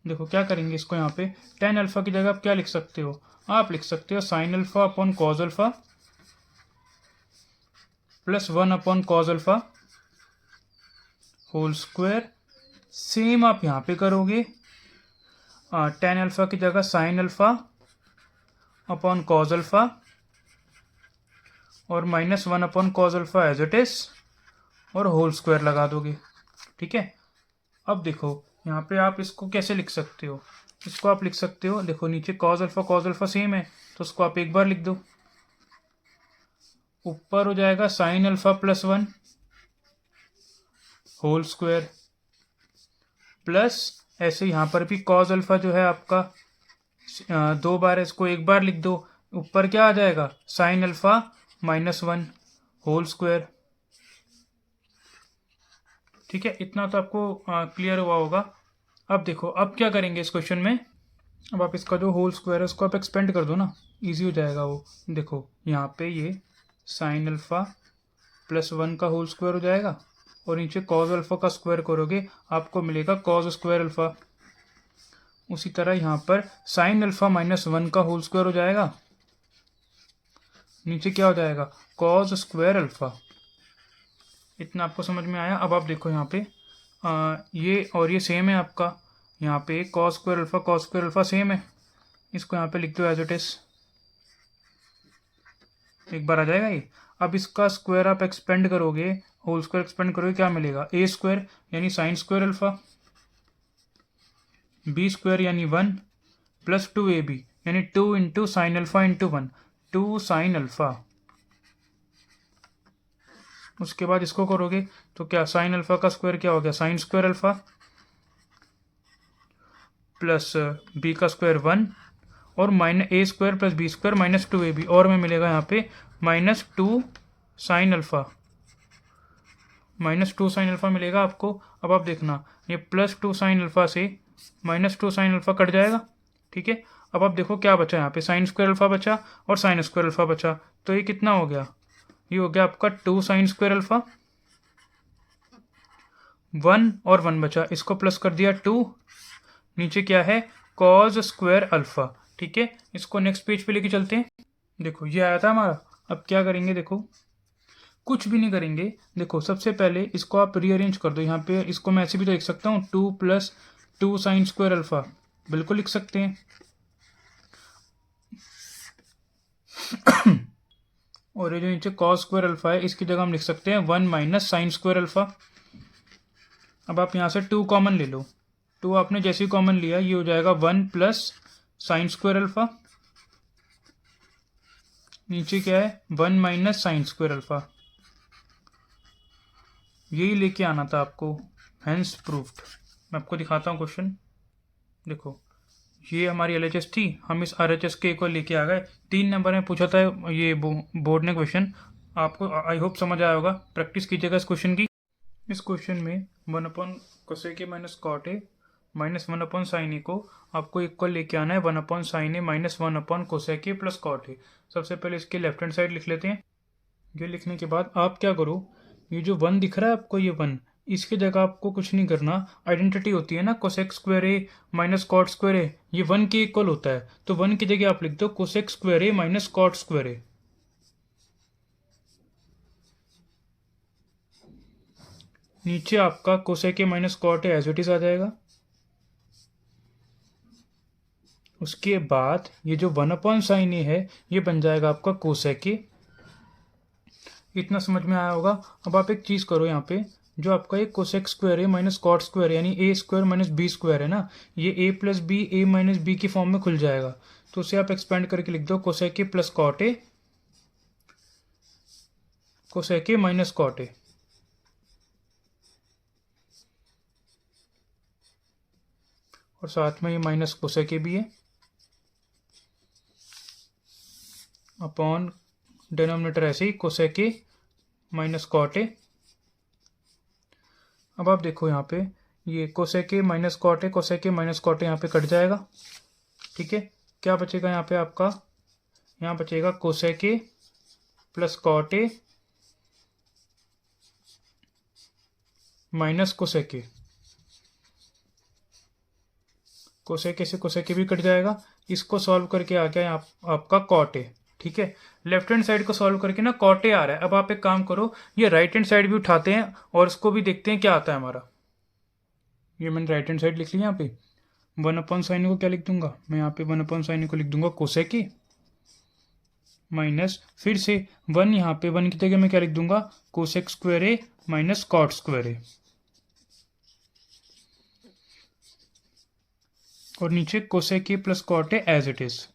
देखो क्या करेंगे इसको, यहाँ पे टेन अल्फा की जगह आप क्या लिख सकते हो, आप लिख सकते हो sine alpha upon cos alpha plus 1 upon cos alpha whole square. Same आप यहाँ पे करोगे, टेन अल्फा की जगह sine alpha upon cos alpha और minus 1 upon cos alpha as it is और होल स्क्वायर लगा दोगे, ठीक है। अब देखो यहाँ पे आप इसको कैसे लिख सकते हो, इसको आप लिख सकते हो, देखो नीचे कॉज अल्फा सेम है तो उसको आप एक बार लिख दो, ऊपर हो जाएगा sine alpha plus 1 whole square plus ऐसे यहाँ पर भी कॉज अल्फा जो है आपका दो बार है, इसको एक बार लिख दो, ऊपर क्या आ जाएगा sine alpha minus 1 whole square, ठीक है। इतना तो आपको क्लियर हुआ होगा। अब देखो अब क्या करेंगे इस क्वेश्चन में, अब आप इसका जो होल स्क्वायर है उसको आप एक्सपेंड कर दो ना, इजी हो जाएगा वो। देखो यहाँ पे ये साइन अल्फा प्लस 1 का होल स्क्वायर हो जाएगा और नीचे कॉज अल्फा का स्क्वायर करोगे आपको मिलेगा कॉज स्क्वायर अल्फा। उसी तरह यहाँ पर साइन अल्फा माइनस 1 का होल स्क्वायर हो जाएगा, नीचे क्या हो जाएगा कॉज स्क्वायर अल्फा। इतना आपको समझ में आया। अब आप देखो यहाँ पे ये और ये सेम है आपका, यहाँ पे कॉस स्क्वायर अल्फा सेम है, इसको यहाँ पे लिख दो एज इट इज, एक बार आ जाएगा ये। अब इसका स्क्वायर आप एक्सपेंड करोगे, होल स्क्वायर एक्सपेंड करोगे, क्या मिलेगा ए स्क्वायर यानी sine square alpha, B square यानी 1 प्लस 2ab यानी 2 into sine alpha into 1, 2 sine alpha. उसके बाद इसको करोगे तो क्या साइन अल्फा का स्क्वायर क्या हो गया sine square alpha plus B का स्क्वायर 1 और minus A square plus B square minus 2ab और में मिलेगा यहाँ पे minus 2 sine alpha, minus 2 sine alpha मिलेगा आपको। अब आप देखना ये प्लस 2 साइन अल्फा से माइनस 2 साइन अल्फा कट जाएगा, ठीक है। अब आप देखो क्या बचा, यहाँ पे साइन स्क्वायर अल्फा बचा और साइन स्क्वायर अल्फा बचा, तो ये कितना हो गया, ये हो गया आपका 2 साइन स्क्वायर अल्फा, 1 और 1 बचा, इसको प्लस कर दिया 2, नीचे क्या है कॉज स्क्वायर अल्फा, ठीक है। इसको नेक्स्ट पेज पे लेके चलते हैं। देखो ये आया था हमारा। अब क्या करेंगे, देखो कुछ भी नहीं करेंगे, देखो सबसे पहले इसको आप रीअरेंज कर दो। यहाँ पे इसको मैं ऐसे भी तो लिख सकता हूँ 2 प्लस 2 साइन स्क्वायर अल्फा, बिल्कुल लिख सकते हैं। और ये जो नीचे कॉस स्क्वायर अल्फा है इसकी जगह हम लिख सकते हैं 1 माइनस साइन स्क्वायर अल्फा। अब आप यहाँ से 2 कॉमन ले लो, 2 आपने जैसे ही कॉमन लिया ये हो जाएगा 1 प्लस साइन स्क्वायर अल्फा, नीचे क्या है 1 माइनस साइन स्क्वायर अल्फा। यही लेके आना था आपको, हेंस प्रूफ्ड। मैं आपको दिखाता हूँ क्वेश्चन। देखो ये हमारी एलएचएस थी, हम इस आरएचएस के को लेके आ गए। 3 नंबर में पूछा था ये बोर्ड ने क्वेश्चन, आपको आई होप समझ आया होगा। प्रैक्टिस कीजिएगा इस क्वेश्चन की। इस क्वेश्चन में 1 upon cosec A minus cot A minus one upon sine A को आपको इक्वल लेके आना है one upon sine A minus one upon cosec A plus cot A. सबसे पहले इसके लेफ्ट हैंड साइड लिख लेते हैं। ये लिखने के बाद आप क्या करो, ये जो वन दिख रहा है आपको, ये वन, इसकी जगह आपको कुछ नहीं करना। आइडेंटिटी होती है ना cosec square A minus cot square A, ये वन के इक्वल होता है, तो वन की जगह आप लिख दो cosec square A minus cot square A. नीचे आपका cosec A minus cot A as it is आ जाएगा। उसके बाद ये जो वन अपॉन साइन ए है ये बन जाएगा आपका कोसेक ए। इतना समझ में आया होगा। अब आप एक चीज़ करो, यहाँ पे जो आपका एक cosec square A minus cot square यानी A square minus B square है ना, ये ए plus B A minus B की फॉर्म में खुल जाएगा, तो उसे आप एक्सपेंड करके लिख दो cosec A plus cot A, cosec A minus cot A. और साथ में ये माइनस कोसेक ए भी है अपॉन डिनोमिनेटर ऐसे ही cosec A minus cot A. अब आप देखो यहाँ पे ये cosec A minus cot A, cosec A minus cot A यहाँ पे कट जाएगा। ठीक है, क्या बचेगा यहाँ पे आपका, यहाँ बचेगा cosec A plus cot A minus cosec A. Cosec A से कोसेक ए भी कट जाएगा। इसको सॉल्व करके आ गया आपका कॉट ए। ठीक है, लेफ्ट हैंड साइड को सॉल्व करके ना कॉट ए आ रहा है। अब आप एक काम करो, ये राइट हैंड साइड भी उठाते हैं और इसको भी देखते हैं क्या आता है हमारा। ये मैंने राइट हैंड साइड लिख लिया। यहाँ पे वन अपॉन साइन को क्या लिख दूंगा मैं, यहाँ पे वन अपॉन साइन को लिख दूंगा कोसेक ए माइनस फिर से वन, यहाँ पे वन की जगह मैं क्या लिख दूंगा cosec square A minus cot square A, और नीचे cosec A plus cot A as it is.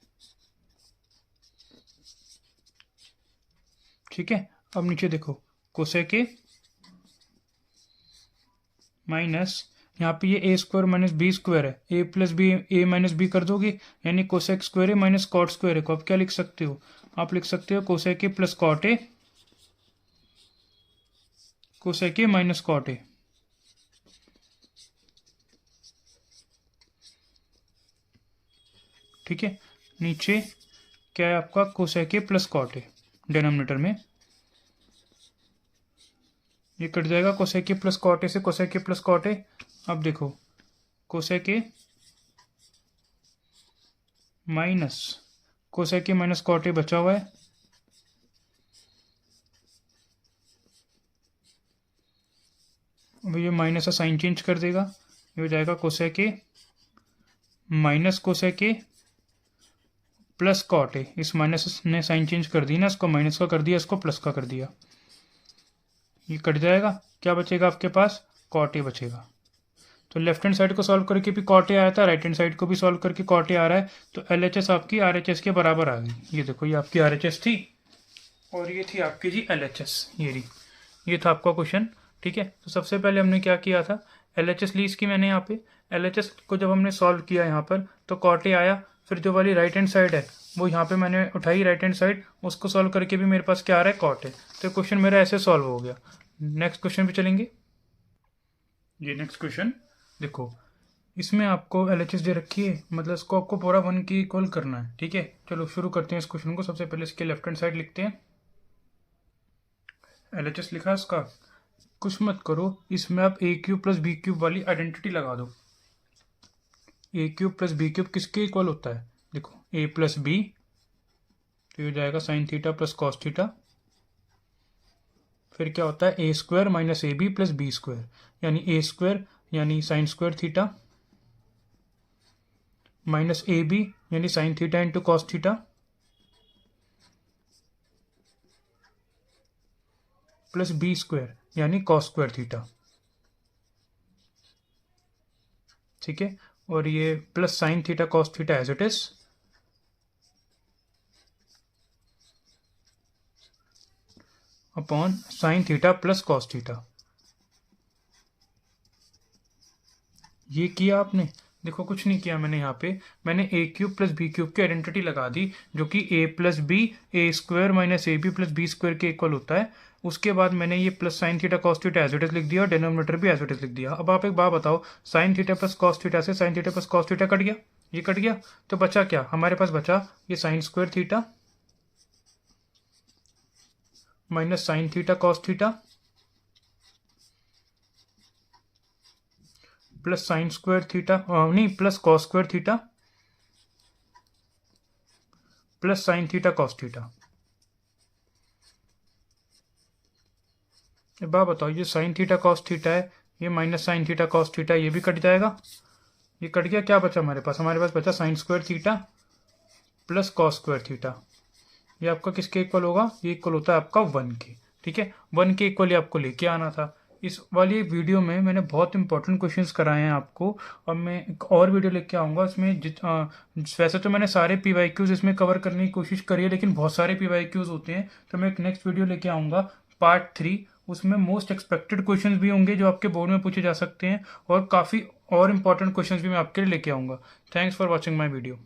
ठीक है, अब नीचे देखो कोसेक ए माइनस यहाँ पे ये ए स्क्वायर माइनस बी स्क्वायर है, A plus B A minus B कर दोगे यानी cosec square A minus cot square ए को आप क्या लिख सकते हो, आप लिख सकते हो cosec A plus cot A, cosec A minus cot A. ठीक है, नीचे क्या है आपका cosec A plus cot A, denominator में ये कट जाएगा cosec A plus cot A से cosec A plus cot A. अब देखो cosec A minus cosec A minus cot A बचा हुआ है, अब ये माइनस का साइन चेंज कर देगा, ये हो जाएगा cosec A minus cosec A plus cot A. इस माइनस ने साइन चेंज कर दी ना, इसको माइनस का कर दिया, इसको प्लस का कर दिया, ये कट जाएगा। क्या बचेगा आपके पास, कॉट ए बचेगा। तो लेफ्ट हैंड साइड को सॉल्व करके भी कॉट ए आया था, राइट हैंड साइड को भी सॉल्व करके कॉट ए आ रहा है, तो LHS आपकी RHS के बराबर आ गई। ये देखो ये आपकी RHS थी और ये थी आपकी जी LHS। ये था आपका क्वेश्चन। ठीक है, तो सबसे पहले हमने क्या किया था, LHS ली इसकी मैंने यहाँ पे। LHS को जब हमने सॉल्व किया यहाँ पर तो कॉट ए आया, फिर जो वाली राइट हैंड साइड है वो यहाँ पे मैंने उठाई राइट हैंड साइड, उसको सॉल्व करके भी मेरे पास क्या आ रहा है, कॉट है। तो क्वेश्चन मेरा ऐसे सॉल्व हो गया। नेक्स्ट क्वेश्चन पे चलेंगे। ये नेक्स्ट क्वेश्चन देखो, इसमें आपको LHS दे रखी है, मतलब इसको आपको पूरा वन की इक्वल करना है। ठीक है, चलो शुरू करते हैं इस क्वेश्चन को। सबसे पहले इसके लेफ्ट हैंड साइड लिखते हैं, LHS लिखा है इसका। कुछ मत करो, इसमें आप ए क्यूब प्लस बी क्यूब वाली आइडेंटिटी लगा दो। ए क्यूब प्लस बी क्यूब किसके इक्वल होता है, देखो ए प्लस बी, तो ये हो जाएगा sine theta plus cos theta. फिर क्या होता है, A square minus A B plus B square, यानी ए स्क्वायर यानी sine square theta minus A B यानी sine theta into cos theta plus B square यानी कॉस स्क्वायर थीटा। ठीक है, और ये plus sine theta cos theta as it is upon sine theta plus cos theta. ये किया आपने, देखो कुछ नहीं किया मैंने। यहाँ पे मैंने A cube plus B cube की आइडेंटिटी लगा दी, जो कि A plus B A square minus A B plus B square के इक्वल होता है। उसके बाद मैंने ये plus sine theta cos theta as it is लिख दिया और डिनोमिनेटर भी एज इट इज लिख दिया। अब आप एक बात बताओ, sine theta plus cos theta से sine theta plus cos theta cut गया, ये कट गया, तो बचा क्या हमारे पास? बचा ये sine square theta minus sine theta cos theta plus sine square theta नहीं plus cos square theta plus sine theta cos theta. अब बात बताओ, ये साइन थीटा कॉस थीटा है, ये minus sine theta cos theta, ये भी कट जाएगा, ये कट गया। क्या बचा हमारे पास? हमारे पास बचा sign square theta plus cos square theta. ये आपका किसके इक्वल होगा? ये इक्वल होता है आपका 1 के। ठीक है, 1 के इक्वल ही आपको लेके आना था। इस वाली वीडियो में मैंने बहुत इंपॉर्टेंट क्वेश्चंस कराए हैं आपको, और मैं एक और वीडियो लेके आऊँगा इसमें। वैसे तो मैंने सारे PYQs इसमें कवर करने की कोशिश करी है, लेकिन बहुत सारे PYQs होते हैं, तो मैं एक नेक्स्ट वीडियो लेके आऊँगा पार्ट 3। उसमें मोस्ट एक्सपेक्टेड क्वेश्चंस भी होंगे जो आपके बोर्ड में पूछे जा सकते हैं, और काफ़ी और इंपॉर्टेंट क्वेश्चंस भी मैं आपके लिए लेके आऊँगा। Thanks for watching my video.